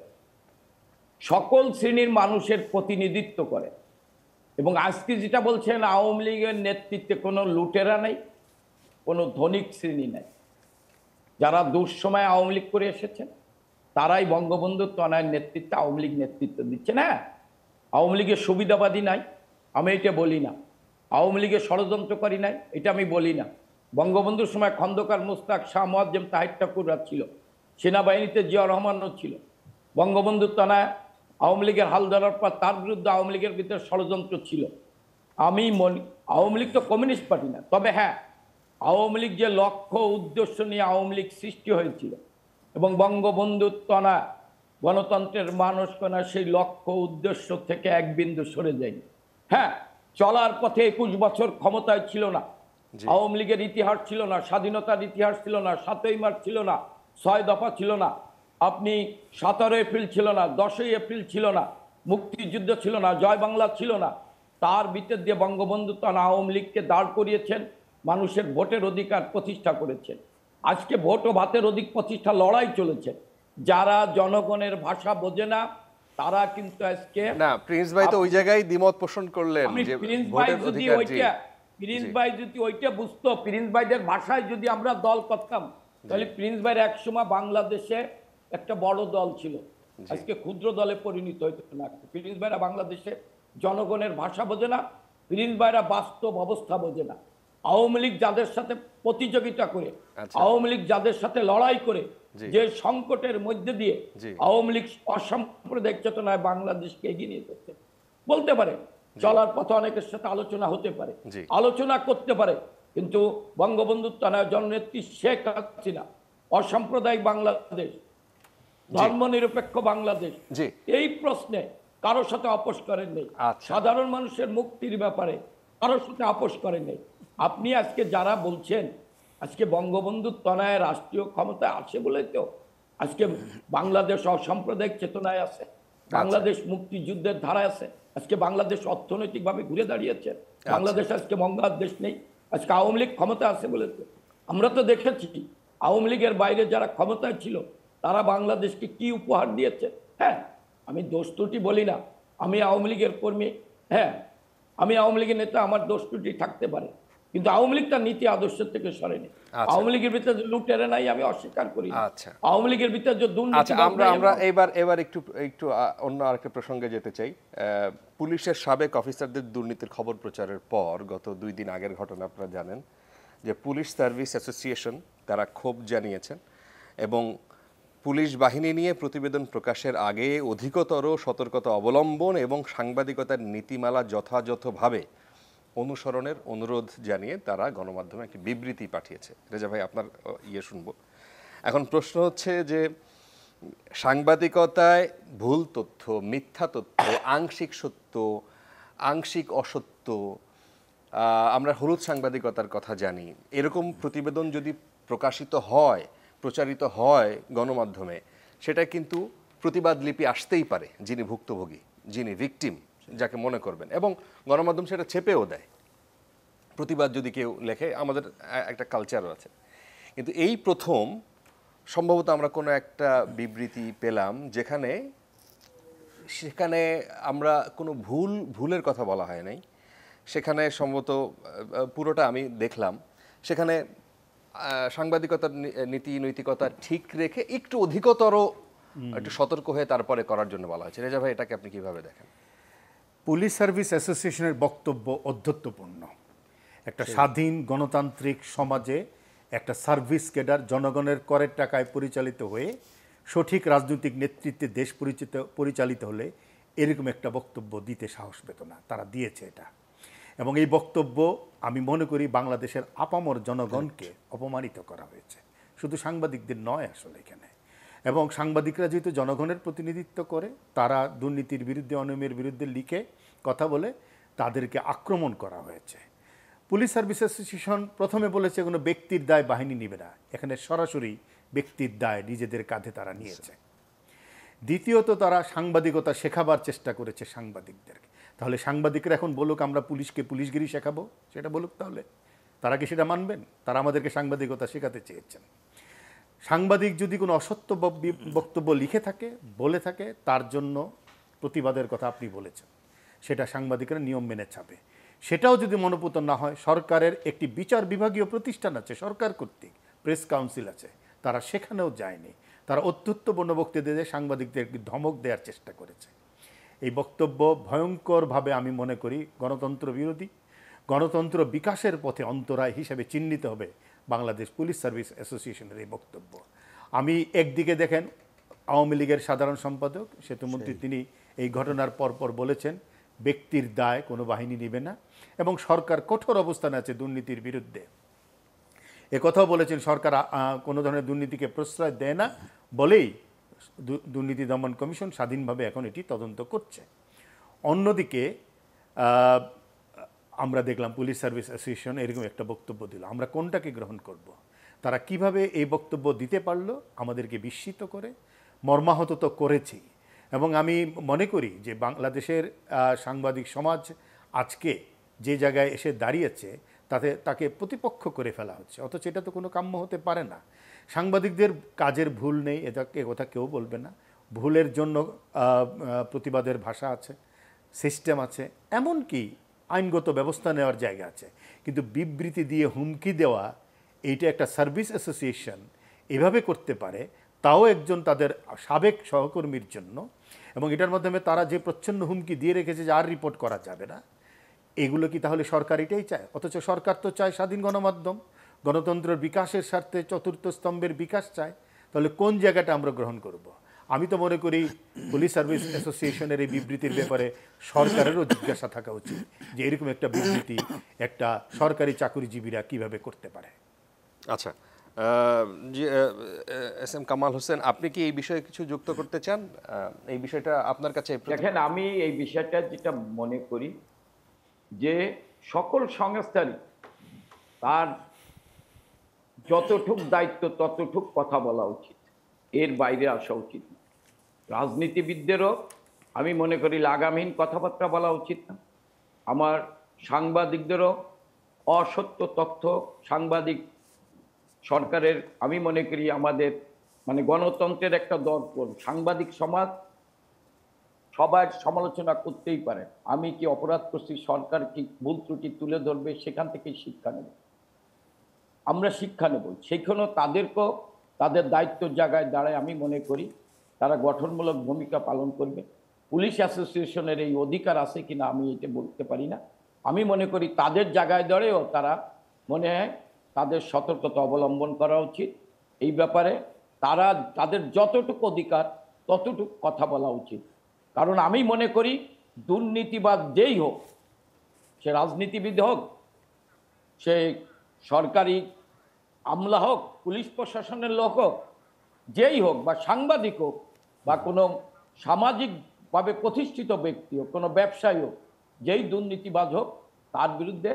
C: সকল শ্রেণীর মানুষের প্রতিনিধিত্ব করে। এবং আজকে যেটা বলছেন, আওয়ামী লীগের নেতৃত্বে কোনো লুটেরা নেই, কোনো ধনিক শ্রেণী নেই। যারা দুঃসময় আওয়ামী লীগ করে এসেছেন তারাই বঙ্গবন্ধুর তনয়ের নেতৃত্বে আওয়ামী লীগ নেতৃত্ব দিচ্ছে। না, আওয়ামী লীগের সুবিধাবাদী নাই, আমি এটা বলি না। আওয়ামী লীগের ষড়যন্ত্রকারী নাই, এটা আমি বলি না। বঙ্গবন্ধুর সময় খন্দকার মোস্তাক, শাহ মুয়াজ্জেম, তাহির ঠাকুররা ছিল, সেনাবাহিনীতে জিয়াউর রহমানও ছিল। বঙ্গবন্ধুর তনয় আওয়ামী লীগের হাল ধরার পর তার বিরুদ্ধে আওয়ামী লীগের ভিতরে ষড়যন্ত্র ছিল। আমি মনে, আওয়ামী লীগ তো কমিউনিস্ট পার্টি না, তবে হ্যাঁ, আওয়ামী লীগ যে লক্ষ্য উদ্দেশ্য নিয়ে আওয়ামী লীগ সৃষ্টি হয়েছিল এবং বঙ্গবন্ধুর তনা গণতন্ত্রের মানুষ কণা সেই লক্ষ্য উদ্দেশ্য থেকে এক বিন্দু সরে যায়নি। হ্যাঁ, চলার পথে 21 বছর ক্ষমতায় ছিল না, আওয়ামী লীগের ইতিহাস ছিল না, স্বাধীনতার ইতিহাস ছিল না, 7ই মার্চ ছিল না, 6 দফা ছিল না, আপনি 17 এপ্রিল ছিল না, 10ই এপ্রিল ছিল না, মুক্তিযুদ্ধ ছিল না, জয় বাংলা ছিল না। তার ভিতর দিয়ে বঙ্গবন্ধু তখন আওয়ামী লীগকে দাঁড় করিয়েছেন, মানুষের ভোটের অধিকার প্রতিষ্ঠা করেছেন। আজকে ভোট ও ভাতের অধিক প্রতিষ্ঠা লড়াই চলেছে। যারা জনগণের ভাষা বোঝে না তারা কিন্তু আজকে,
A: না, প্রিন্স ভাই তো ওই জায়গায় দ্বিমত পোষণ করলেন যে
C: প্রিন্স ভাই যদি ওইটা বুঝতো, প্রিন্স ভাইদের ভাষায় যদি আমরা দল করতাম, তাহলে প্রিন্স ভাইয়ের একসময় বাংলাদেশে একটা বড় দল ছিল, আজকে ক্ষুদ্র দলে পরিণত হইতো না। প্রিন্স ভাইরা বাংলাদেশে জনগণের ভাষা বোঝে না, প্রিন্স ভাইরা বাস্তব অবস্থা বোঝে না। আওয়ামী লীগ যাদের সাথে প্রতিযোগিতা করে, আওয়ামী লীগ যাদের সাথে লড়াই করে, যে সংকটের মধ্যে দিয়ে আওয়ামী লীগ অসাম্প্রদায়িক চেতনায় বাংলাদেশকে এগিয়ে নিয়ে যাচ্ছে, বলতে পারে চলার পথে অনেকের সাথে আলোচনা হতে পারে, আলোচনা করতে পারে, কিন্তু বঙ্গবন্ধুর তনয় জননেত্রী শেখ হাসিনা অসাম্প্রদায়িক বাংলাদেশ, ধর্মনিরপেক্ষ বাংলাদেশ, এই প্রশ্নে কারোর সাথে আপোষ করেন নেই। সাধারণ মানুষের মুক্তির ব্যাপারে কারোর সাথে আপোষ করেন নেই। আপনি আজকে যারা বলছেন আজকে বঙ্গবন্ধুর তনয় রাষ্ট্রীয় ক্ষমতায় আসে বলে তো আজকে বাংলাদেশ অসাম্প্রদায়িক চেতনায় আছে, বাংলাদেশ মুক্তিযুদ্ধের ধারায় আছে, আজকে বাংলাদেশ অর্থনৈতিকভাবে ঘুরে দাঁড়িয়েছে, বাংলাদেশ আজকে মঙ্গলার দেশ নেই, আজকে আওয়ামী লীগ ক্ষমতা আছে বলে তো। আমরা তো দেখেছি আওয়ামী লীগের বাইরে যারা ক্ষমতায় ছিল তারা বাংলাদেশকে কি উপহার দিয়েছে। হ্যাঁ, আমি দোষ ত্রুটি বলি না, আমি আওয়ামী লীগের কর্মী, হ্যাঁ আমি আওয়ামী লীগের নেতা, আমার দোষ ত্রুটি থাকতে পারে, কিন্তু আওয়ামী লীগ তার নীতি আদর্শের থেকে সরেনি। আওয়ামী লীগের ভিতরে লুটেরা নাই আমি অস্বীকার করি, আওয়ামী লীগের ভিতরে যে দুর্নীতি।
A: আমরা এবার একটু অন্য আরেকটা প্রসঙ্গে যেতে চাই। পুলিশের সাবেক অফিসারদের দুর্নীতির খবর প্রচারের পর গত 2 দিন আগের ঘটনা আপনারা জানেন যে পুলিশ সার্ভিস অ্যাসোসিয়েশন তারা ক্ষোভ জানিয়েছেন এবং পুলিশ বাহিনী নিয়ে প্রতিবেদন প্রকাশের আগে অধিকতর সতর্কতা অবলম্বন এবং সাংবাদিকতার নীতিমালা যথাযথভাবে অনুসরণের অনুরোধ জানিয়ে তারা গণমাধ্যমে একটি বিবৃতি পাঠিয়েছে। রেজা ভাই, আপনার শুনবো। এখন প্রশ্ন হচ্ছে যে সাংবাদিকতায় ভুল তথ্য, মিথ্যা তথ্য, আংশিক সত্য, আংশিক অসত্য, আমরা হলুদ সাংবাদিকতার কথা জানি, এরকম প্রতিবেদন যদি প্রকাশিত হয়, প্রচারিত হয় গণমাধ্যমে, সেটা কিন্তু প্রতিবাদ লিপি আসতেই পারে যিনি ভুক্তভোগী, যিনি ভিকটিম যাকে মনে করবেন, এবং গণমাধ্যম সেটা ছেপেও দেয় প্রতিবাদ যদি কেউ লেখে। আমাদের একটা কালচারও আছে। কিন্তু এই প্রথম সম্ভবত আমরা কোনো একটা বিবৃতি পেলাম সেখানে আমরা কোনো ভুলের কথা বলা হয় নাই। সেখানে সম্ভবত পুরোটা আমি দেখলাম, সেখানে সাংবাদিকতার নীতি নৈতিকতা ঠিক রেখে একটু অধিকতর একটু সতর্ক হয়ে তারপরে করার জন্য বলা হয়েছে। রেজা ভাই, এটাকে আপনি কিভাবে দেখেন?
D: পুলিশ সার্ভিস অ্যাসোসিয়েশনের বক্তব্য অধ্যত্বপূর্ণ। একটা স্বাধীন গণতান্ত্রিক সমাজে একটা সার্ভিস ক্যাডার জনগণের করের টাকায় পরিচালিত হয়ে সঠিক রাজনৈতিক নেতৃত্বে দেশ পরিচালিত হলে এরকম একটা বক্তব্য দিতে সাহস পেত না, তারা দিয়েছে এটা। এবং এই বক্তব্য আমি মনে করি বাংলাদেশের আপামর জনগণকে অপমানিত করা হয়েছে, শুধু সাংবাদিকদের নয় আসলে এখানে। এবং সাংবাদিকরা যেহেতু জনগণের প্রতিনিধিত্ব করে, তারা দুর্নীতির বিরুদ্ধে অনিয়মের বিরুদ্ধে লিখে কথা বলে, তাদেরকে আক্রমণ করা হয়েছে। পুলিশ সার্ভিস অ্যাসোসিয়েশন প্রথমে বলেছে কোনো ব্যক্তির দায় বাহিনী নেবে না, এখানে সরাসরি ব্যক্তির দায় নিজেদের কাঁধে তারা নিয়েছে। দ্বিতীয়ত, তারা সাংবাদিকতা শেখাবার চেষ্টা করেছে সাংবাদিকদেরকে। তাহলে সাংবাদিকরা এখন বলুক আমরা পুলিশকে পুলিশগিরি শেখাবো, সেটা বলুক। তাহলে তারা কি সেটা মানবেন? তারা আমাদেরকে সাংবাদিকতা শেখাতে চেয়েছেন। সাংবাদিক যদি কোনো অসত্য বক্তব্য লিখে থাকে, বলে থাকে, তার জন্য প্রতিবাদের কথা আপনি বলেছেন, সেটা সাংবাদিকরা নিয়ম মেনে ছাপে। সেটাও যদি মনোপুত না হয়, সরকারের একটি বিচার বিভাগীয় প্রতিষ্ঠান আছে সরকার কর্তৃক, প্রেস কাউন্সিল আছে, তারা সেখানেও যায়নি। তারা অত্যুত্বপূর্ণ বক্তব্য দিয়ে সাংবাদিকদের একটি ধমক দেওয়ার চেষ্টা করেছে। এই বক্তব্য ভয়ঙ্করভাবে আমি মনে করি গণতন্ত্র বিরোধী, গণতন্ত্র বিকাশের পথে অন্তরায় হিসেবে চিহ্নিত হবে বাংলাদেশ পুলিশ সার্ভিস অ্যাসোসিয়েশনের এই বক্তব্য। আমি একদিকে দেখেন আওয়ামী লীগের সাধারণ সম্পাদক সেতুমন্ত্রী, তিনি এই ঘটনার পরপর বলেছেন ব্যক্তির দায় কোনো বাহিনী নেবে না, এবং সরকার কঠোর অবস্থানে আছে দুর্নীতির বিরুদ্ধে। একথাও বলেছেন সরকার কোনো ধরনের দুর্নীতিকে প্রশ্রয় দেয় না বলেই দুর্নীতি দমন কমিশন স্বাধীনভাবে এখন এটি তদন্ত করছে। অন্যদিকে আমরা দেখলাম পুলিশ সার্ভিস অ্যাসোসিয়েশন এরকম একটা বক্তব্য দিল, আমরা কোনটাকে গ্রহণ করব? তারা কিভাবে এই বক্তব্য দিতে পারলো আমাদেরকে বিস্মিত করে, মর্মাহত তো করেছি। এবং আমি মনে করি যে বাংলাদেশের সাংবাদিক সমাজ আজকে যে জায়গায় এসে দাঁড়িয়েছে তাকে প্রতিপক্ষ করে ফেলা হচ্ছে, অথচ এটা তো কোনো কাম্য হতে পারে না। সাংবাদিকদের কাজের ভুল নেই, এ কথা কেউ বলবে না। ভুলের জন্য প্রতিবাদের ভাষা আছে, সিস্টেম আছে, এমনকি আইনগত ব্যবস্থা নেওয়ার জায়গা আছে। কিন্তু বিবৃতি দিয়ে হুমকি দেওয়া, এইটা একটা সার্ভিস অ্যাসোসিয়েশন এভাবে করতে পারে, তাও একজন তাদের সাবেক সহকর্মীর জন্য। এবং এটার মাধ্যমে তারা যে প্রচ্ছন্ন হুমকি দিয়ে রেখেছে যে আর রিপোর্ট করা যাবে না, এগুলো কি তাহলে সরকার এটাই চায়? অথচ সরকার তো চায় স্বাধীন গণমাধ্যম, গণতন্ত্রের বিকাশের স্বার্থে চতুর্থ স্তম্ভের বিকাশ চায়। তাহলে কোন জায়গাটা আমরা গ্রহণ করব? আমি তো মনে করি পুলিশ সার্ভিস অ্যাসোসিয়েশনের এই বিবৃতির ব্যাপারে সরকারেরও জিজ্ঞাসা থাকা উচিত যে এরকম একটা বিবৃতি একটা সরকারি চাকরিজীবীরা কিভাবে করতে পারে।
A: আচ্ছা, এস এম কামাল হোসেন, আপনি কি এই বিষয়ে কিছু যুক্ত করতে চান? এই বিষয়টা আপনার কাছে।
C: দেখেন, আমি এই বিষয়টা যেটা মনে করি যে সকল সংস্থারই তার যতটুক দায়িত্ব ততটুক কথা বলা উচিত, এর বাইরে আসা উচিত না। রাজনীতিবিদদেরও আমি মনে করি লাগামহীন কথাবার্তা বলা উচিত না। আমার সাংবাদিকদেরও অসত্য তথ্য সাংবাদিক সরকারের, আমি মনে করি আমাদের মানে গণতন্ত্রের একটা দর্পণ, সাংবাদিক সমাজ সবার সমালোচনা করতেই পারে। আমি কি অপরাধ করছি, সরকার কি ভুল ত্রুটি তুলে ধরবে, সেখান থেকে শিক্ষা নেব, আমরা শিক্ষা নেব। সেখানেও তাদেরকেও তাদের দায়িত্বের জায়গায় দাঁড়ায় আমি মনে করি তারা গঠনমূলক ভূমিকা পালন করবে। পুলিশ অ্যাসোসিয়েশনের এই অধিকার আছে কিনা আমি এটা বলতে পারি না। আমি মনে করি তাদের জায়গায় দাঁড়িয়েও তারা মনে হয় তাদের সতর্কতা অবলম্বন করা উচিত। এই ব্যাপারে তারা তাদের যতটুকু অধিকার ততটুকু কথা বলা উচিত। কারণ আমি মনে করি দুর্নীতিবাদ যেই হোক, সে রাজনীতিবিদ হোক, সে সরকারি আমলা হোক, পুলিশ প্রশাসনের লোক হোক, যেই হোক, বা সাংবাদিক হোক, বা কোনো সামাজিকভাবে প্রতিষ্ঠিত ব্যক্তি হোক, কোনো ব্যবসায়ী হোক, যেই দুর্নীতিবাজ হোক, তার বিরুদ্ধে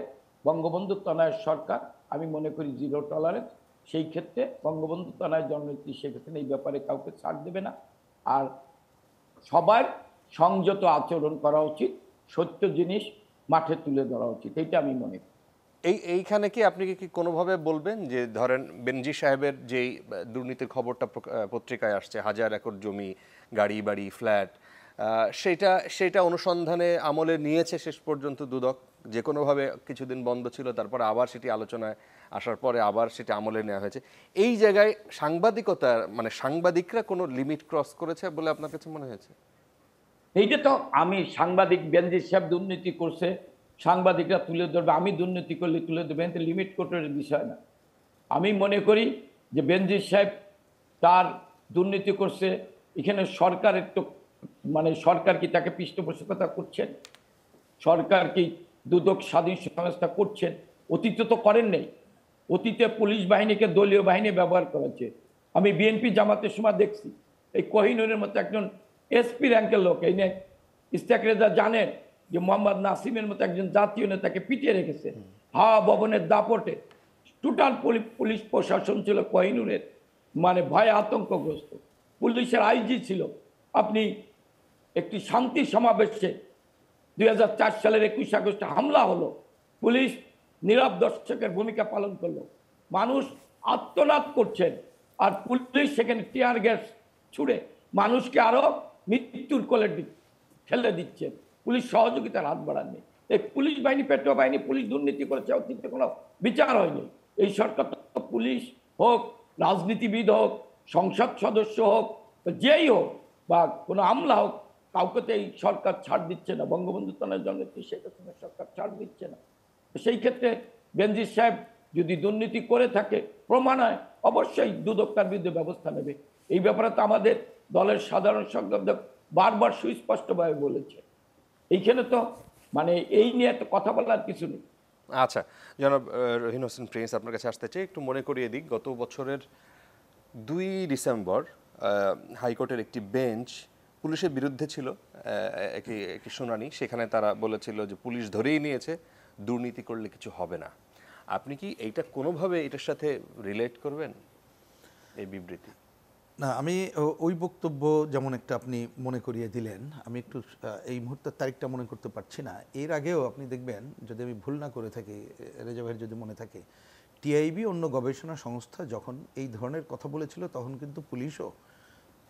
C: বঙ্গবন্ধু তনয়ের সরকার আমি মনে করি জিরো টলারেন্স। সেই ক্ষেত্রে বঙ্গবন্ধু তনয় জননেত্রী শেখ হাসিনা এই ব্যাপারে কাউকে ছাড় দেবে না। আর সবার সংযত আচরণ করা উচিত, সত্য জিনিস মাঠে তুলে ধরা উচিত, এইটা আমি মনে করি।
A: এইখানে কি আপনি কি কোনোভাবে বলবেন যে ধরেন বেনজি সাহেবের যেই দুর্নীতির খবরটা পত্রিকায় আসছে, 1000 একর জমি, গাড়ি বাড়ি ফ্ল্যাট, সেটা অনুসন্ধানে আমলে নিয়েছে শেষ পর্যন্ত দুদক, যে কোনোভাবে কিছুদিন বন্ধ ছিল, তারপর আবার সেটি আলোচনায় আসার পরে আবার সেটি আমলে নেওয়া হয়েছে। এই জায়গায় সাংবাদিকতার মানে সাংবাদিকরা কোনো লিমিট ক্রস করেছে বলে আপনার কাছে মনে হয়েছে?
C: এইটা তো আমি সাংবাদিক বেনজির সাহেব দুর্নীতি করছে, সাংবাদিকরা তুলে ধরবে, আমি দুর্নীতি করলে তুলে ধরবে, কিন্তু লিমিট কোর্টের বিষয় না। আমি মনে করি যে বেনজির সাহেব তার দুর্নীতি করছে, এখানে সরকারের তো মানে সরকার কি তাকে পৃষ্ঠপোষকতা করছেন? সরকার কি দুদক স্বাধীন সংস্থা করছেন? অতীতে তো করেন নেই। অতীতে পুলিশ বাহিনীকে দলীয় বাহিনী ব্যবহার করেছে। আমি বিএনপি জামাতের সময় দেখছি এই কোহিনুরের মতো একজন এসপি র্যাঙ্কের লোক, এই নিয়ে ইস্তাক রেজা জানেন যে মোহাম্মদ নাসিমের মতো একজন জাতীয় নেতাকে পিটিয়ে রেখেছে হাওয়া ভবনের দাপটে। টোটাল পুলিশ প্রশাসন ছিল কোহিনুরের, মানে ভয়ে আতঙ্কগ্রস্ত। পুলিশের আইজি ছিল। আপনি একটি শান্তি সমাবেশে 2004 সালের 21 আগস্টে হামলা হলো, পুলিশ নীরব দর্শকের ভূমিকা পালন করলো, মানুষ আত্মনাদ করছেন, আর পুলিশ সেখানে টিয়ার গ্যাস ছুড়ে মানুষকে আরো মৃত্যুর কোলে ঠেলে দিচ্ছেন। পুলিশ সহযোগিতার হাত বাড়াননি। এই পুলিশ বাহিনী, পেট্রো বাহিনী, পুলিশ দুর্নীতি করেছে, অতীতে কোনো বিচার হয়নি। এই সরকার তো পুলিশ হোক, রাজনীতিবিদ হোক, সংসদ সদস্য হোক, যেই হোক, বা কোনো আমলা হোক, কাউকে তো এই সরকার ছাড় দিচ্ছে না। বঙ্গবন্ধু কন্যা জননেত্রী শেখ হাসিনা সরকার ছাড় দিচ্ছে না। সেই ক্ষেত্রে বেনজির সাহেব যদি দুর্নীতি করে থাকে, প্রমাণ হয়, অবশ্যই দুদক তার বিরুদ্ধে ব্যবস্থা নেবে। এই ব্যাপারে তো আমাদের দলের সাধারণ সম্পাদক বারবার সুস্পষ্টভাবে বলেছে। এইখানে তো মানে এই নিয়ে তো কথা বলার কিছু নেই।
A: আচ্ছা, জনাব রহিন হোসেন প্রিন্স, আপনার কাছে আসতে চাই। একটু মনে করিয়ে দিক, গত বছরের 2 ডিসেম্বর হাইকোর্টের একটি বেঞ্চ পুলিশের বিরুদ্ধে ছিল একটি শুনানি। সেখানে তারা বলেছিল যে পুলিশ ধরেই নিয়েছে, দুর্নীতি করলে কিছু হবে না। আপনি কি এইটা কোনোভাবে এটার সাথে রিলেট করবেন, এই বিবৃতি?
E: না, আমি ওই বক্তব্য যেমন একটা আপনি মনে করিয়ে দিলেন, আমি একটু এই মুহূর্তের তারিখটা মনে করতে পারছি না। এর আগেও আপনি দেখবেন, যদি আমি ভুল না করে থাকি, রেজা ভাইয়ের যদি মনে থাকে, টিআইবি অন্য গবেষণা সংস্থা যখন এই ধরনের কথা বলেছিল, তখন কিন্তু পুলিশও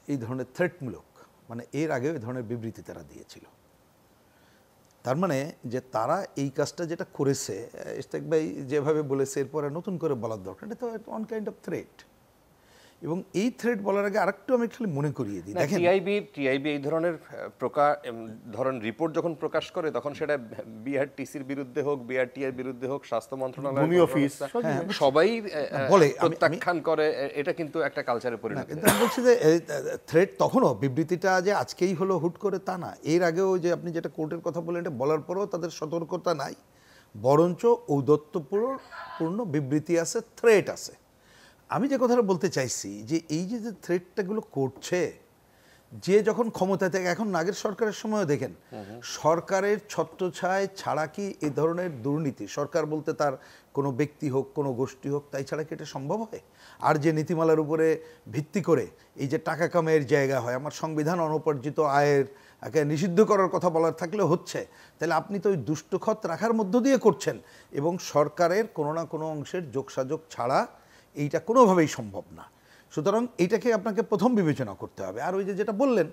E: এই ধরনের থ্রেটমূলক, মানে এর আগেও এই ধরনের বিবৃতি তারা দিয়েছিল। তার মানে যে তারা এই কাজটা যেটা করেছে, ইশতাক ভাই যেভাবে বলেছে, এরপরে নতুন করে বলার দরকার, এটা তো ওয়ান কাইন্ড অফ থ্রেট। এবং এই থ্রেট বলার আগে আরেকটু আমি খালি মনে করিয়ে দিই, দেখেন
A: টিআইবি এই ধরনের রিপোর্ট যখন প্রকাশ করে, তখন সেটা বিআরটিসির বিরুদ্ধে হোক, বিআরটিআর বিরুদ্ধে হোক, স্বাস্থ্য মন্ত্রণালয়,
D: ভূমি অফিস,
A: সবাই
E: বলে,
A: প্রত্যাখ্যান করে। এটা কিন্তু একটা কালচারে পরিণত
E: কিন্তু আমি বলছি যে থ্রেট তখনও, বিবৃতিটা যে আজকেই হলো হুট করে তা না। এর আগেও যে আপনি যেটা কোর্টের কথা বলেন, এটা বলার পরেও তাদের সতর্কতা নাই, বরঞ্চ ঔদ্ধত্যপূর্ণ বিবৃতি আছে, থ্রেট আছে। আমি যে কথাটা বলতে চাইছি, যে এই যে থ্রেটটাগুলো করছে, যে যখন ক্ষমতায় থাকে, এখন আগের সরকারের সময়ও দেখেন, সরকারের ছত্রছায় ছাড়া কি এই ধরনের দুর্নীতি, সরকার বলতে তার কোনো ব্যক্তি হোক, কোনো গোষ্ঠী হোক, তাই ছাড়া কি এটা সম্ভব হয়? আর যে নীতিমালার উপরে ভিত্তি করে এই যে টাকা কামাইয়ের জায়গা হয়, আমার সংবিধান অনুপার্জিত আয়ের একে নিষিদ্ধ করার কথা বলার থাকলেও হচ্ছে, তাহলে আপনি তো ওই দুষ্টখত রাখার মধ্য দিয়ে করছেন, এবং সরকারের কোনো না কোনো অংশের যোগসাযোগ ছাড়া এইটা কোনোভাবেই সম্ভব না। সুতরাং এইটাকে আপনাকে প্রথম বিবেচনা করতে হবে। আর ওই যে যেটা বললেন,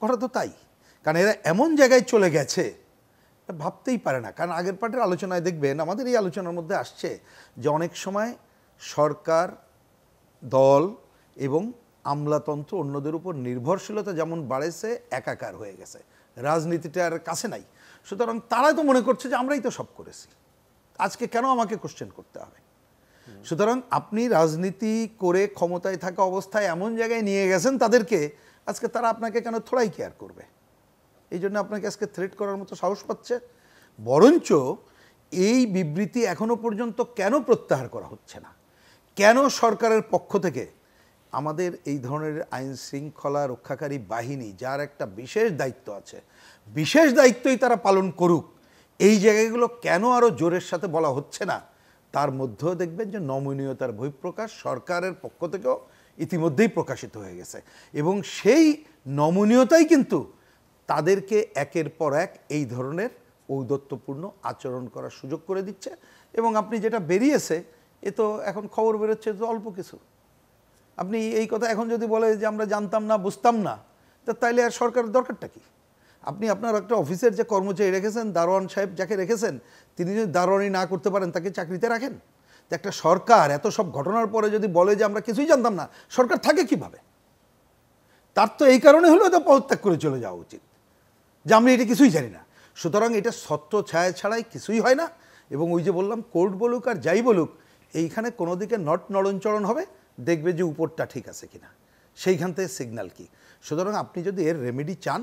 E: কথা তো তাই, কারণ এরা এমন জায়গায় চলে গেছে ভাবতেই পারে না। কারণ আগের পার্টের আলোচনায় দেখবেন, আমাদের এই আলোচনার মধ্যে আসছে যে অনেক সময় সরকার, দল এবং আমলাতন্ত্র অন্যদের উপর নির্ভরশীলতা যেমন বাড়েছে, একাকার হয়ে গেছে, রাজনীতিটা আর কাছে নাই। সুতরাং তারা তো মনে করছে যে আমরাই তো সব করেছি, আজকে কেন আমাকে কোশ্চেন করতে হবে। সুতরাং আপনি রাজনীতি করে ক্ষমতায় থাকা অবস্থায় এমন জায়গায় নিয়ে গেছেন তাদেরকে, আজকে তারা আপনাকে কেন থোড়াই কেয়ার করবে? এই জন্য আপনাকে আজকে থ্রেট করার মতো সাহস পাচ্ছে। বরঞ্চ এই বিবৃতি এখনো পর্যন্ত কেন প্রত্যাহার করা হচ্ছে না, কেন সরকারের পক্ষ থেকে আমাদের এই ধরনের আইন শৃঙ্খলা রক্ষাকারী বাহিনী, যার একটা বিশেষ দায়িত্ব আছে, বিশেষ দায়িত্বই তারা পালন করুক, এই জায়গাগুলো কেন আরও জোরের সাথে বলা হচ্ছে না? তার মধ্যেও দেখবেন যে নমনীয়তার বহিঃপ্রকাশ সরকারের পক্ষ থেকেও ইতিমধ্যেই প্রকাশিত হয়ে গেছে, এবং সেই নমনীয়তাই কিন্তু তাদেরকে একের পর এক এই ধরনের ঔদ্ধত্যপূর্ণ আচরণ করার সুযোগ করে দিচ্ছে। এবং আপনি যেটা বেরিয়েছে, এ তো এখন খবর বেরোচ্ছে তো অল্প কিছু। আপনি এই কথা এখন যদি বলে যে আমরা জানতাম না, বুঝতাম না, তা তাইলে আর সরকারের দরকারটা কি? আপনি আপনার একটা অফিসের যে কর্মচারী রেখেছেন, দারোয়ান সাহেব যাকে রেখেছেন, তিনি যদি দারোয়ানি না করতে পারেন, তাকে চাকরিতে রাখেন। তো একটা সরকার এত সব ঘটনার পরে যদি বলে যে আমরা কিছুই জানতাম না, সরকার থাকে কিভাবে? তার তো এই কারণে হলেও তো পদত্যাগ করে চলে যাওয়া উচিত। যে আমরা এটা কিছুই জানি না। সুতরাং এটা সত্য ছায়া ছাড়াই কিছুই হয় না। এবং ওই যে বললাম, কোর্ট বলুক আর যাই বলুক, এইখানে কোনো দিকে নড়নচড়ন হবে, দেখবে যে উপরটা ঠিক আছে কিনা, সেইখান থেকে সিগন্যাল কি। সুতরাং আপনি যদি এর রেমেডি চান,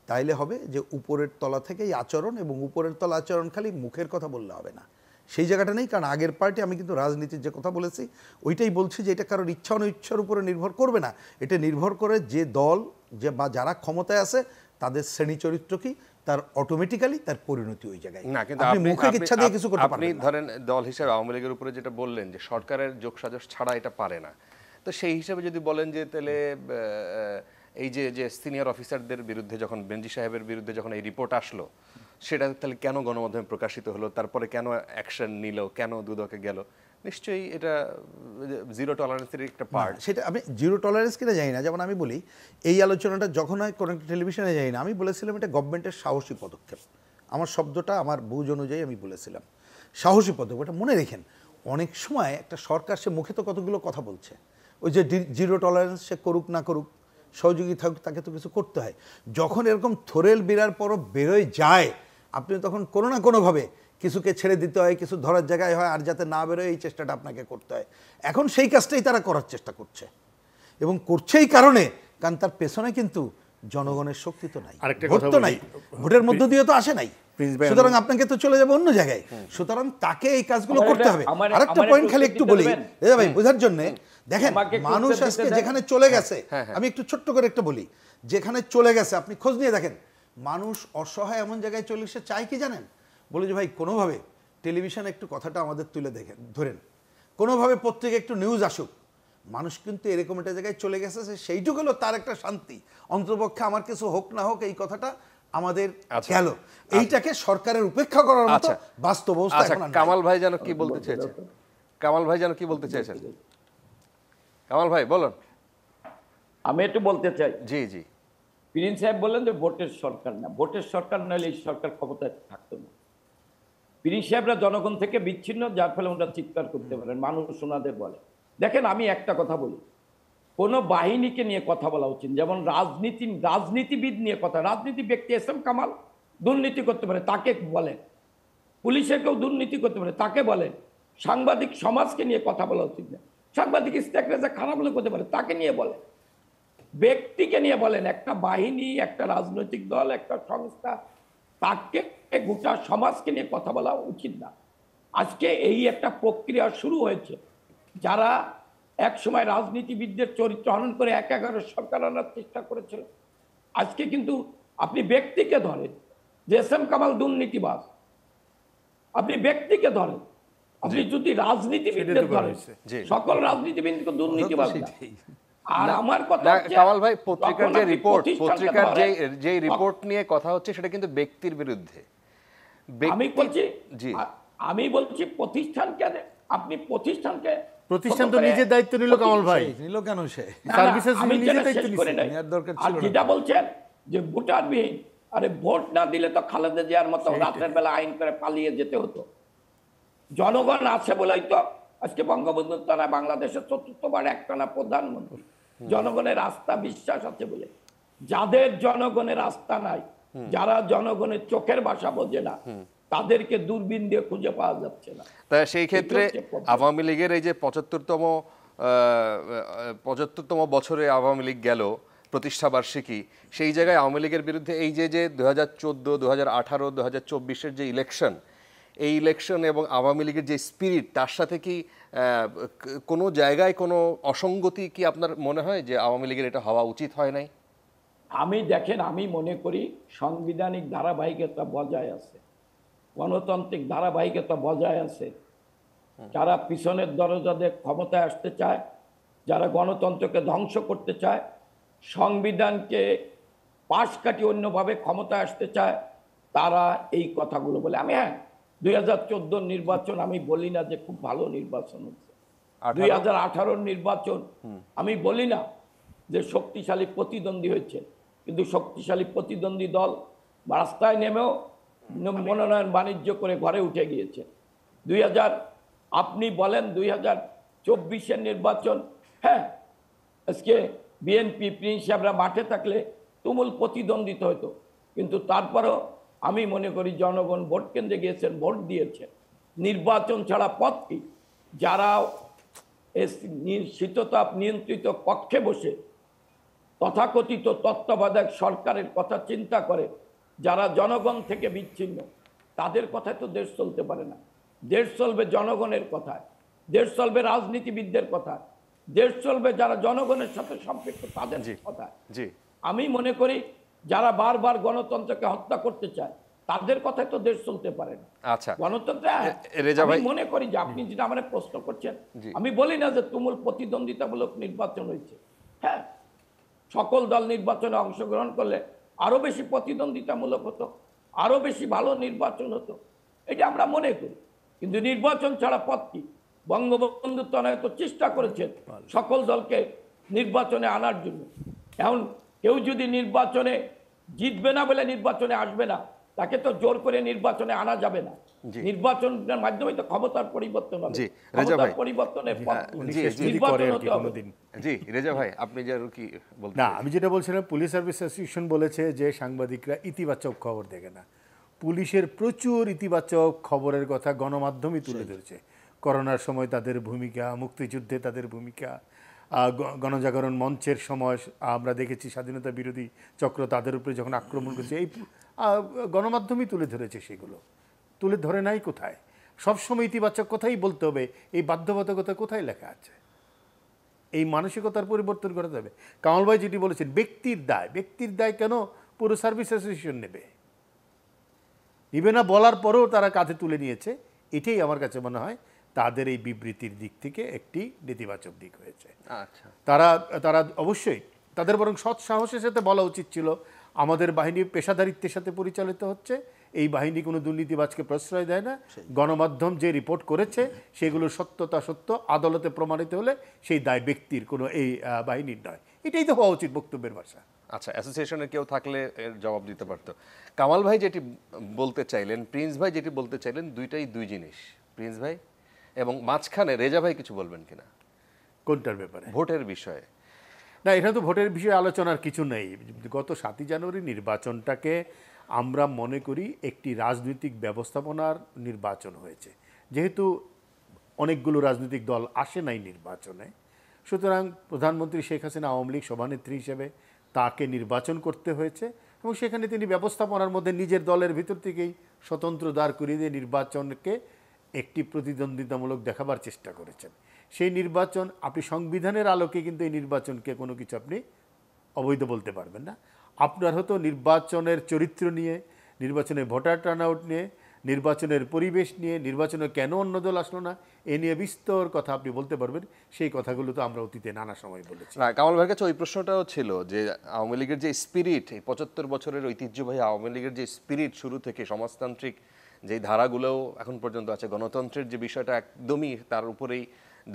E: তাইলে হবে যে উপরের তলা থেকে এই আচরণ, এবং উপরের তলা আচরণ খালি মুখের কথা বললে হবে না, সেই জায়গাটা নেই। কারণ আগের পার্টি আমি কিন্তু রাজনীতির যে কথা বলেছি ওইটাই বলছি, যে এটা কারোর ইচ্ছা অনিচ্ছার উপরে নির্ভর করবে না, এটা নির্ভর করে যে দল যে বা যারা ক্ষমতায় আছে তাদের শ্রেণী চরিত্র কি, তার অটোমেটিক্যালি তার পরিণতি ওই জায়গায়।
A: না, কিন্তু
E: আপনি মুখে ইচ্ছা দিয়ে কিছু করতে
A: আপনি
E: পারবেন না।
A: ধরেন দল হিসেবে আওয়ামী লীগের উপরে যেটা বললেন যে সরকারের যোগসাজশ ছাড়া এটা পারে না, তো সেই হিসেবে যদি বলেন যে তাহলে এই যে সিনিয়র অফিসারদের বিরুদ্ধে যখন বেনজি সাহেবের বিরুদ্ধে যখন এই রিপোর্ট আসলো, সেটা তাহলে কেন গণমাধ্যমে প্রকাশিত হলো, তারপরে কেন অ্যাকশন নিল, কেন দুদকে গেল? নিশ্চয়ই এটা জিরো টলারেন্সের একটা পার্ট।
E: সেটা আমি জিরো টলারেন্স কিনা জানি না। যেমন আমি বলি, এই আলোচনাটা যখন হয় কোনো একটা টেলিভিশনে যাই না, আমি বলেছিলাম এটা গভর্নমেন্টের সাহসী পদক্ষেপ। আমার শব্দটা আমার বুঝ অনুযায়ী আমি বলেছিলাম সাহসী পদক্ষেপ। এটা মনে রেখেন, অনেক সময় একটা সরকার সে মুখে তো কতগুলো কথা বলছে, ওই যে জিরো টলারেন্স সে করুক না করুক, সহযোগী থাকুক, তাকে তো কিছু করতে হয়। যখন এরকম থোরেল বিরার পরও বেরোয় যায়, আপনি তখন কোনো না কোনোভাবে কিছুকে ছেড়ে দিতে হয়, কিছু ধরার জায়গায় হয়, আর যাতে না বেরোয় এই চেষ্টাটা আপনাকে করতে হয়। এখন সেই কাজটাই তারা করার চেষ্টা করছে, এবং করছে এই কারণে, কারণ তার পেছনে কিন্তু জনগণের শক্তি তো নাই, ভোট তো নাই, ভোটের মধ্য দিয়ে তো আসে নাই। সুতরাং আপনাকে তো চলে যাবে অন্য জায়গায়। সুতরাং তাকে এই কাজগুলো করতে হবে। আরেকটা পয়েন্ট খালি একটু বলি ভাই বোঝার জন্য, দেখেন মানুষ আজকে যেখানে চলে গেছে, আমি একটু ছোট্ট করে একটা বলি, যেখানে চলে গেছে আপনি খোঁজ নিয়ে দেখেন, মানুষ অসহায় এমন জায়গায় চলে এসে চায় কি জানেন, বলে যে ভাই কোনোভাবে টেলিভিশনে একটু কথাটা আমাদের তুলে দেখেন, ধরেন কোনোভাবে পত্রিকা একটু নিউজ আসুক। মানুষ কিন্তু এরকম একটা জায়গায় চলে গেছে, সেইটুকু হলো তার একটা শান্তি, অন্ততপক্ষে আমার কিছু হোক না হোক এই কথাটা আমাদের গেল। এইটাকে সরকারের উপেক্ষা করার মতো বাস্তব অবস্থা এখন আর নাই।
A: কামাল ভাই যেন কি বলতে চেয়েছেন, কামাল ভাই যেন কি বলতে চেয়েছেন, কামাল ভাই বলুন।
C: আমি একটু বলতে চাই।
A: জি জি।
C: প্রিন্স সাহেব বললেন যে ভোটের সরকার না, ভোটের সরকার নাহলে এই সরকার ক্ষমতায় থাকতো না। প্রিন্স সাহেবরা জনগণ থেকে বিচ্ছিন্ন, যার ফলে ওনারা চিৎকার করতে পারেন, মানুষ ওনাদের বলে। দেখেন আমি একটা কথা বলি, কোনো বাহিনীকে নিয়ে কথা বলা উচিত, যেমন রাজনীতিবিদ নিয়ে কথা, রাজনীতি ব্যক্তি এসএম কামাল দুর্নীতি করতে পারে তাকে বলেন, পুলিশের কেউ দুর্নীতি করতে পারে তাকে বলেন, সাংবাদিক সমাজকে নিয়ে কথা বলা উচিত না, সাংবাদিক স্টেকরেজা খারাপ হলে করতে পারে তাকে নিয়ে বলেন, ব্যক্তিকে নিয়ে বলেন। একটা বাহিনী, একটা রাজনৈতিক দল, একটা সংস্থা, তাকে গোটা সমাজকে নিয়ে কথা বলা উচিত না। আজকে এই একটা প্রক্রিয়া শুরু হয়েছে, যারা এক সময় রাজনীতিবিদদের চরিত্র হনন করে ১/১১ সরকার আনার চেষ্টা করেছিল, আজকে কিন্তু আপনি ব্যক্তিকে ধরেন যে এসএম কামাল দুর্নীতিবাজ, আপনি ব্যক্তিকে ধরেন, আপনি যদি রাজনীতিবিদদের ধরেন, সকল রাজনীতিবিদকে দুর্নীতিবাজ না। আর আমার কথা
A: কামাল ভাই, পত্রিকার যে রিপোর্ট নিয়ে কথা হচ্ছে সেটা কিন্তু ব্যক্তির বিরুদ্ধে।
C: আমি বলছি প্রতিষ্ঠানকে, আপনি প্রতিষ্ঠানকে,
D: প্রতিষ্ঠান তো নিজের দায়িত্ব নিল কামাল ভাই,
E: নিল কেন সে
D: সার্ভিসেস নিজের দায়িত্ব নিছে,
E: নেওয়ার দরকার
C: আর
E: ছিল না।
C: যেটা বলছেন যে ভোটারবিহীন, আরে ভোট না দিলে তো খালেদা জিয়ার মতো রাতের বেলা আইন করে পালিয়ে যেতে হতো। জনগণ আছে বলেই তো আজকে বঙ্গবন্ধু তারা বাংলাদেশের ৪র্থবার একটানা প্রধানমন্ত্রী। জনগণের আস্থা বিশ্বাস আছে বলে। যাদের জনগণের আস্থা নাই, যারা জনগণের চোখের ভাষা বোঝে না, তাদেরকে দূরবীন দিয়ে খুঁজে পাওয়া যাচ্ছে না।
A: তাই সেই ক্ষেত্রে আওয়ামী লীগের এই যে ৭৫তম বছরে আওয়ামী লীগ গেল, প্রতিষ্ঠা বার্ষিকী, সেই জায়গায় আওয়ামী লীগের বিরুদ্ধে এই যে ২০১৪, ২০১৮, ২০২৪-এর যে ইলেকশন, এই ইলেকশন এবং আওয়ামী লীগের যে স্পিরিট, তার সাথে কি কোনো জায়গায় কোনো অসঙ্গতি কি আপনার মনে হয় যে আওয়ামী লীগের এটা হওয়া উচিত হয় নাই?
C: আমি মনে করি সাংবিধানিক ধারাবাহিকতা বজায় আছে, গণতান্ত্রিক ধারাবাহিকতা বজায় আছে। যারা পিছনের দরজাদের ক্ষমতায় আসতে চায়, যারা গণতন্ত্রকে ধ্বংস করতে চায়, সংবিধানকে পাশ কাটিয়ে অন্যভাবে ক্ষমতায় আসতে চায়, তারা এই কথাগুলো বলে। আমি ২০১৪ নির্বাচন আমি বলি না যে খুব ভালো নির্বাচন হচ্ছে, ২০১৮ নির্বাচন আমি বলি না যে শক্তিশালী প্রতিদ্বন্দ্বী হয়েছে, কিন্তু শক্তিশালী প্রতিদ্বন্দ্বী দল রাস্তায় নেমেও মনোনয়ন বাণিজ্য করে ঘরে উঠে গিয়েছে। আপনি বলেন ২০২৪-এর নির্বাচন, আজকে বিএনপি প্রিন্স সাহেবরা মাঠে থাকলে তুমুল প্রতিদ্বন্দ্বিতা হতো, কিন্তু তারপরও আমি মনে করি জনগণ ভোট কেন্দ্রে গিয়েছেন, ভোট দিয়েছেন। নির্বাচন ছাড়া পথ কি? যারা শীততাপ নিয়ন্ত্রিত কক্ষে বসে তথাকথিত তত্ত্বাবধায়ক সরকারের কথা চিন্তা করে, যারা জনগণ থেকে বিচ্ছিন্ন, তাদের কথায় তো দেশ চলতে পারে না। দেশ চলবে জনগণের কথায়, দেশ চলবে রাজনীতিবিদদের কথায়, দেশ চলবে যারা জনগণের সাথে সম্পৃক্ত তাদের কথায়। আমি মনে করি যারা বারবার গণতন্ত্রকে হত্যা করতে চায় তাদের কথায় তো দেশ চলতে পারে না।
A: আচ্ছা,
C: গণতন্ত্র আমি মনে করি যে আপনি যেটা আমার প্রশ্ন করছেন, আমি বলি না যে তুমুল প্রতিদ্বন্দ্বিতামূলক নির্বাচন হয়েছে। হ্যাঁ, সকল দল নির্বাচনে অংশগ্রহণ করলে আরো বেশি প্রতিদ্বন্দ্বিতামূলক হতো, আরো বেশি ভালো নির্বাচন হতো, এটা আমরা মনে করি। কিন্তু নির্বাচন ছাড়া পথ কি? বঙ্গবন্ধু তো চেষ্টা করেছেন সকল দলকে নির্বাচনে আনার জন্য। এখন কেউ যদি নির্বাচনে জিতবে না বলে নির্বাচনে আসবে না, তাকে তো জোর করে নির্বাচনে আনা যাবে না। নির্বাচনের মাধ্যমে তো ক্ষমতার পরিবর্তন হবে। ক্ষমতার পরিবর্তনের পথ নির্বাচন হতে হবে।
A: জি রেজা ভাই, আপনি যে কি বলতে?
D: না, আমি যেটা বলছিলাম, পুলিশ সার্ভিস অ্যাসোসিয়েশন বলেছে যে সাংবাদিকরা ইতিবাচক খবর দেখে না। পুলিশের প্রচুর ইতিবাচক খবরের কথা গণমাধ্যমই তুলে ধরেছে। করোনার সময় তাদের ভূমিকা, মুক্তিযুদ্ধে তাদের ভূমিকা, গণজাগরণ মঞ্চের সময় আমরা দেখেছি স্বাধীনতা বিরোধী চক্র তাদের উপরে যখন আক্রমণ করেছে, এই গণমাধ্যমই তুলে ধরেছে। সেগুলো তুলে ধরে নাই কোথায়? সবসময় ইতিবাচক কথাই বলতে হবে, এই বাধ্যবাধকতা কোথায় লেখা আছে? এই মানসিকতার পরিবর্তন করা যাবে। কামাল ভাই যেটি বলেছেন, ব্যক্তির দায়, ব্যক্তির দায় কেন পুরো সার্ভিস অ্যাসোসিয়েশন নেবে? নিবে না বলার পরেও তারা কাঁধে তুলে নিয়েছে। এটাই আমার কাছে মনে হয় তাদের এই বিবৃতির দিক থেকে একটি নেতিবাচক দিক হয়েছে।
A: আচ্ছা,
D: তারা অবশ্যই তাদের বরং সৎ সাহসের সাথে বলা উচিত ছিল, আমাদের বাহিনী পেশাদারিত্বের সাথে পরিচালিত হচ্ছে, এই বাহিনী কোনো দুর্নীতিবাজকে প্রশ্রয় দেয় না, গণমাধ্যম যে রিপোর্ট করেছে সেগুলোর সত্যতা সত্য, আদালতে প্রমাণিত হলে সেই দায় ব্যক্তির, কোনো এই বাহিনীর নয়। এটাই তো হওয়া উচিত বক্তব্যের ভাষা।
A: আচ্ছা, অ্যাসোসিয়েশনের কেউ থাকলে এর জবাব দিতে পারতো। কামাল ভাই যেটি বলতে চাইলেন, প্রিন্স ভাই যেটি বলতে চাইলেন, দুইটাই দুই জিনিস। প্রিন্স ভাই এবং মাঝখানে রেজা ভাই কিছু বলবেন কিনা
D: কোনটার ব্যাপারে?
A: ভোটের বিষয়ে।
D: না, এটা তো ভোটের বিষয়ে আলোচনার কিছু নেই। গত 7ই জানুয়ারি নির্বাচনটাকে আমরা মনে করি একটি রাজনৈতিক ব্যবস্থাপনার নির্বাচন হয়েছে। যেহেতু অনেকগুলো রাজনৈতিক দল আসে নাই নির্বাচনে, সুতরাং প্রধানমন্ত্রী শেখ হাসিনা আওয়ামী লীগ সভানেত্রী হিসেবে তাকে নির্বাচন করতে হয়েছে এবং সেখানে তিনি ব্যবস্থাপনার মধ্যে নিজের দলের ভিতর থেকেই স্বতন্ত্র দাঁড় করিয়ে দিয়ে নির্বাচনকে একটি প্রতিদ্বন্দ্বিতামূলক দেখাবার চেষ্টা করেছেন। সেই নির্বাচন, আপনি সংবিধানের আলোকে কিন্তু এই নির্বাচনকে কোনো কিছু আপনি অবৈধ বলতে পারবেন না। আপনার হয়তো নির্বাচনের চরিত্র নিয়ে, নির্বাচনের ভোটার টার্নআউট নিয়ে, নির্বাচনের পরিবেশ নিয়ে, নির্বাচনে কেন অন্য দল আসলো না, এ নিয়ে বিস্তর কথা আপনি বলতে পারবেন। সেই কথাগুলো তো আমরা অতীতে নানা সময় বলেছি।
A: না, কামাল ভাইয়ের কাছে ওই প্রশ্নটাও ছিল যে আওয়ামী লীগের যে স্পিরিট, এই 75 বছরের ঐতিহ্যবাহী আওয়ামী লীগের যে স্পিরিট, শুরু থেকে সমাজতান্ত্রিক যে ধারাগুলোও এখন পর্যন্ত আছে, গণতন্ত্রের যে বিষয়টা একদমই তার উপরেই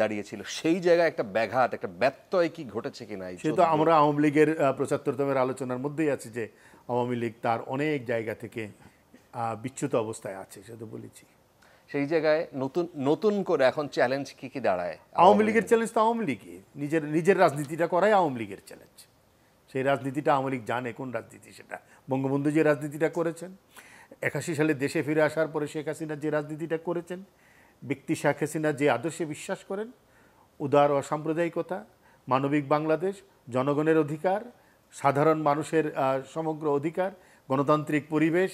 A: দাঁড়িয়েছিল, সেই জায়গায় একটা ব্যাঘাত, একটা ব্যত্যয় কি ঘটেছে কিনা?
D: সে তো আমরা আওয়ামী লীগের 75তমের আলোচনার মধ্যেই আছে যে আওয়ামী লীগ তার অনেক জায়গা থেকে বিচ্যুত অবস্থায় আছে, সে তো বলেছি।
A: সেই জায়গায় নতুন করে এখন চ্যালেঞ্জ কি কি দাঁড়ায়?
D: আওয়ামী লীগের চ্যালেঞ্জ তো আওয়ামী লীগই নিজের রাজনীতিটা করাই আওয়ামী লীগের চ্যালেঞ্জ। সেই রাজনীতিটা আওয়ামী লীগ জানে কোন রাজনীতি সেটা। বঙ্গবন্ধু যে রাজনীতিটা করেছেন, 81 সালে দেশে ফিরে আসার পরে শেখ হাসিনা যে রাজনীতিটা করেছেন, ব্যক্তি শেখ হাসিনা যে আদর্শে বিশ্বাস করেন, উদার অসাম্প্রদায়িকতা, মানবিক বাংলাদেশ, জনগণের অধিকার, সাধারণ মানুষের সমগ্র অধিকার, গণতান্ত্রিক পরিবেশ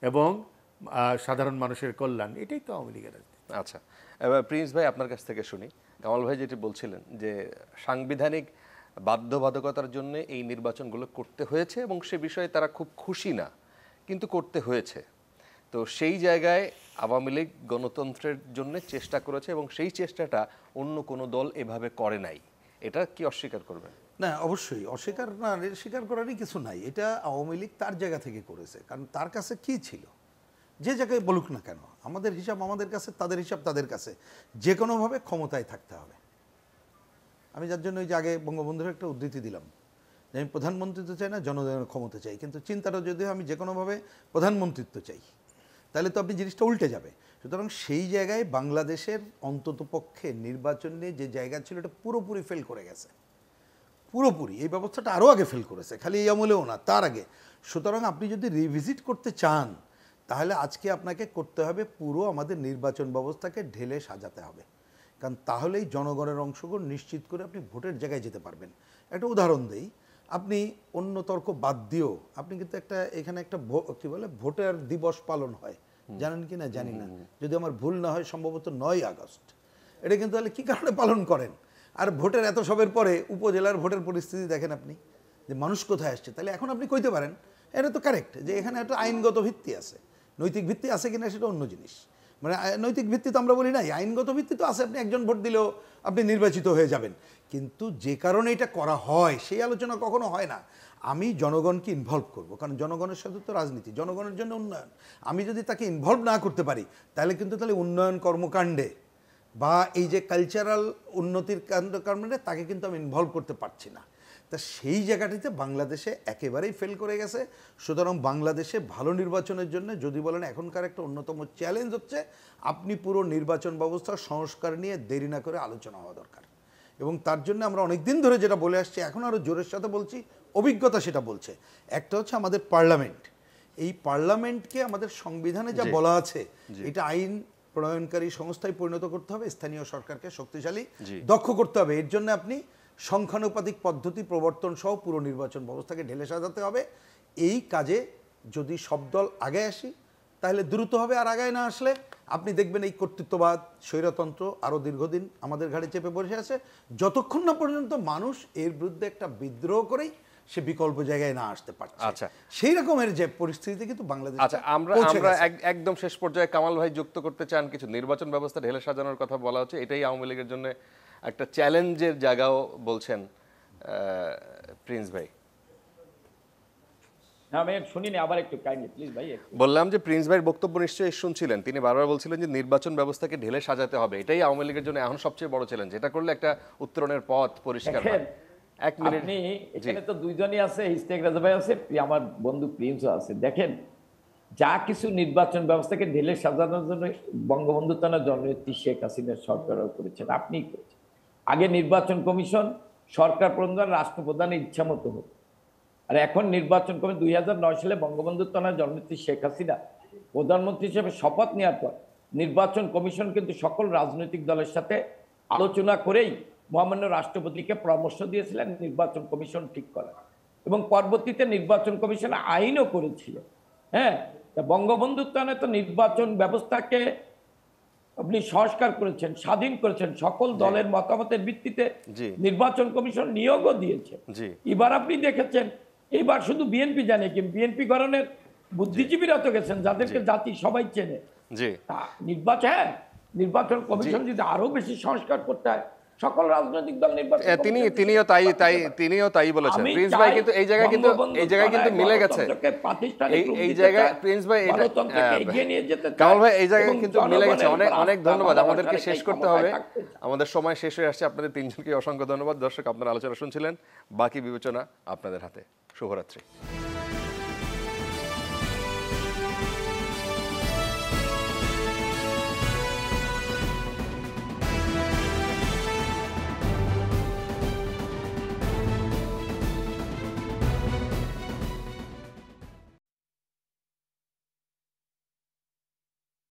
D: এবং সাধারণ মানুষের কল্যাণ, এটাই তো আওয়ামী লীগের রাজনীতি।
A: আচ্ছা, এবার প্রিন্স ভাই আপনার কাছ থেকে শুনি। কামাল ভাই যেটি বলছিলেন যে সাংবিধানিক বাধ্যবাধকতার জন্য এই নির্বাচনগুলো করতে হয়েছে এবং সে বিষয়ে তারা খুব খুশি না, কিন্তু করতে হয়েছে। তো সেই জায়গায় আওয়ামী লীগ গণতন্ত্রের জন্য চেষ্টা করেছে এবং সেই চেষ্টাটা অন্য কোনো দল এভাবে করে নাই, এটা কি অস্বীকার করবেন?
E: না, অবশ্যই স্বীকার করারই কিছু নাই। এটা আওয়ামী লীগ তার জায়গা থেকে করেছে, কারণ তার কাছে কি ছিল, যে জায়গায় বলুক না কেন, আমাদের হিসাব আমাদের কাছে, তাদের হিসাব তাদের কাছে, যে কোনোভাবে ক্ষমতায় থাকতে হবে। আমি যার জন্য ওই যে আগে বঙ্গবন্ধুর একটা উদ্ধৃতি দিলাম যে আমি প্রধানমন্ত্রিত্ব চাই না, জনগণের ক্ষমতা চাই। কিন্তু চিন্তাটা যদি আমি যে কোনোভাবে প্রধানমন্ত্রিত্ব চাই, তাহলে তো আপনি জিনিসটা উল্টে যাবে। সুতরাং সেই জায়গায় বাংলাদেশের অন্ততপক্ষে নির্বাচন নিয়ে যে জায়গা ছিল, এটা পুরোপুরি ফেল করে গেছে। পুরোপুরি এই ব্যবস্থাটা আরও আগে ফেল করেছে, খালি এই আমলেও না, তার আগে। সুতরাং আপনি যদি রিভিজিট করতে চান তাহলে আজকে আপনাকে করতে হবে পুরো আমাদের নির্বাচন ব্যবস্থাকে ঢেলে সাজাতে হবে, কারণ তাহলেই জনগণের অংশগ্রহণ নিশ্চিত করে আপনি ভোটের জায়গায় যেতে পারবেন। একটা উদাহরণ দেই, আপনি অন্য তর্ক বাদ দিয়েও আপনি কিন্তু একটা এখানে একটা কি বলে ভোটার দিবস পালন হয়, জানেন কি না জানি না, যদি আমার ভুল না হয় সম্ভবত 9 আগস্ট। এটা কিন্তু তাহলে কী কারণে পালন করেন? আর ভোটের এত সবের পরে উপজেলার ভোটের পরিস্থিতি দেখেন আপনি, যে মানুষ কোথায় আসছে। তাহলে এখন আপনি কইতে পারেন এটা তো কারেক্ট যে এখানে একটা আইনগত ভিত্তি আছে, নৈতিক ভিত্তি আছে কিনা সেটা অন্য জিনিস। মানে নৈতিক ভিত্তি তো আমরা বলি নাই, আইনগত ভিত্তি তো আছে, আপনি একজন ভোট দিলেও আপনি নির্বাচিত হয়ে যাবেন। কিন্তু যে কারণে এটা করা হয় সেই আলোচনা কখনো হয় না। আমি জনগণকে ইনভলভ করব, কারণ জনগণের সাথে তো রাজনীতি, জনগণের জন্য উন্নয়ন। আমি যদি তাকে ইনভলভ না করতে পারি তাহলে উন্নয়ন কর্মকাণ্ডে বা এই যে কালচারাল উন্নতির কাণ্ডে তাকে কিন্তু আমি ইনভলভ করতে পারছি না। তা সেই জায়গাটিতে বাংলাদেশে একেবারেই ফেল করে গেছে। সুতরাং বাংলাদেশে ভালো নির্বাচনের জন্য যদি বলেন এখনকার একটা অন্যতম চ্যালেঞ্জ হচ্ছে আপনি পুরো নির্বাচন ব্যবস্থার সংস্কার নিয়ে দেরি না করে আলোচনা হওয়া দরকার। এবং তার জন্য আমরা অনেক দিন ধরে যেটা বলে আসছি, এখন আরও জোরের সাথে বলছি, অভিজ্ঞতা সেটা বলছে। একটা হচ্ছে আমাদের পার্লামেন্ট, এই পার্লামেন্টকে আমাদের সংবিধানে যা বলা আছে এটা আইন প্রণয়নকারী সংস্থায় পরিণত করতে হবে, স্থানীয় সরকারকে শক্তিশালী দক্ষ করতে হবে। এর জন্য আপনি সংখ্যানুপাতিক পদ্ধতি প্রবর্তন সহ পুরো নির্বাচন ব্যবস্থাকে ঢেলে সাজাতে হবে। এই কাজে যদি সব দল আগে আসি তাহলে দ্রুত হবে, আর আগায় না আসলে আপনি দেখবেন এই কর্তৃত্ববাদ স্বৈরতন্ত্র আরও দীর্ঘদিন আমাদের ঘাড়ে চেপে বসে আছে, যতক্ষণ না পর্যন্ত মানুষ এর বিরুদ্ধে একটা বিদ্রোহ করেই সে বিকল্প জায়গায় না আসতে পারছে।
A: আচ্ছা,
E: সেই রকমের যে পরিস্থিতি কিন্তু বাংলাদেশ।
A: আচ্ছা, আমরা একদম শেষ পর্যায়ে কামাল ভাই যুক্ত করতে চান কিছু। নির্বাচন ব্যবস্থা ঢেলে সাজানোর কথা বলা হচ্ছে, এটাই আওয়ামী লীগের জন্য একটা চ্যালেঞ্জের জায়গাও বলছেন প্রিন্স ভাই।
C: আমি শুনিনি, আবার একটু কাইন্ডলি প্লিজ ভাই।
A: বললাম যে প্রিন্স ভাইয়ের বক্তব্য নিশ্চয়ই শুনছিলেন, তিনি বারবার বলছিলেন যে নির্বাচন ব্যবস্থাকে ঢেলে সাজাতে হবে, এটাই আওয়ামী লীগের জন্য এখন সবচেয়ে বড় চ্যালেঞ্জ। এটা করলে একটা উত্তরণের পথ পরিষ্কার হয়। এক মিনিট,
C: আপনি এখানে তো দুইজনই আছে, ইস্তেক রাজা ভাই আছে, আমার বন্ধু প্রিন্সও আছে। দেখেন, যা কিছু নির্বাচন ব্যবস্থাকে ঢেলে সাজানোর জন্য বঙ্গবন্ধু তার জননেত্রী শেখ হাসিনার সরকারও করেছেন, আপনি করেছেন। আগে নির্বাচন কমিশন সরকার প্রধান রাষ্ট্রপ্রধানের ইচ্ছা মতো হোক, আর এখন নির্বাচন কমিশন 2009 সালে বঙ্গবন্ধু তার জননেত্রী শেখ হাসিনা প্রধানমন্ত্রী হিসেবে শপথ নেওয়ার পর নির্বাচন কমিশন কিন্তু সকল রাজনৈতিক দলের সাথে আলোচনা করেই মহামান্য রাষ্ট্রপতিকে পরামর্শ দিয়েছিলেন নির্বাচন কমিশন ঠিক করা, এবং পরবর্তীতে নির্বাচন কমিশন আইনও করেছিল। হ্যাঁ, বঙ্গবন্ধু তো নির্বাচন ব্যবস্থাকে আপনি সংস্কার করেছেন, স্বাধীন করেছেন, সকল দলের মতামতের ভিত্তিতে নির্বাচন কমিশন নিয়োগও দিয়েছে। এবার আপনি দেখেছেন, এবার শুধু বিএনপি জানে কি, বিএনপি গঠনের বুদ্ধিজীবীরা তো গেছেন যাদেরকে জাতি সবাই চেনে। নির্বাচন কমিশন যদি আরো বেশি সংস্কার করতে হয়, সকল রাজনৈতিক দল নির্বাচন,
A: তিনিও তাই বলেছেন প্রিন্স ভাই। কিন্তু এই জায়গায় কিন্তু মিলে গেছে, এই জায়গায় প্রিন্স ভাই, কামাল ভাই এই জায়গায় কিন্তু মিলে গেছে। অনেক ধন্যবাদ, আমাদেরকে শেষ করতে হবে, আমাদের সময় শেষ হয়ে আসছে। আপনাদের তিনজনকে অসংখ্য ধন্যবাদ। দর্শক, আপনারা আলোচনা শুনছিলেন, বাকি বিবেচনা আপনাদের হাতে। শুভরাত্রি।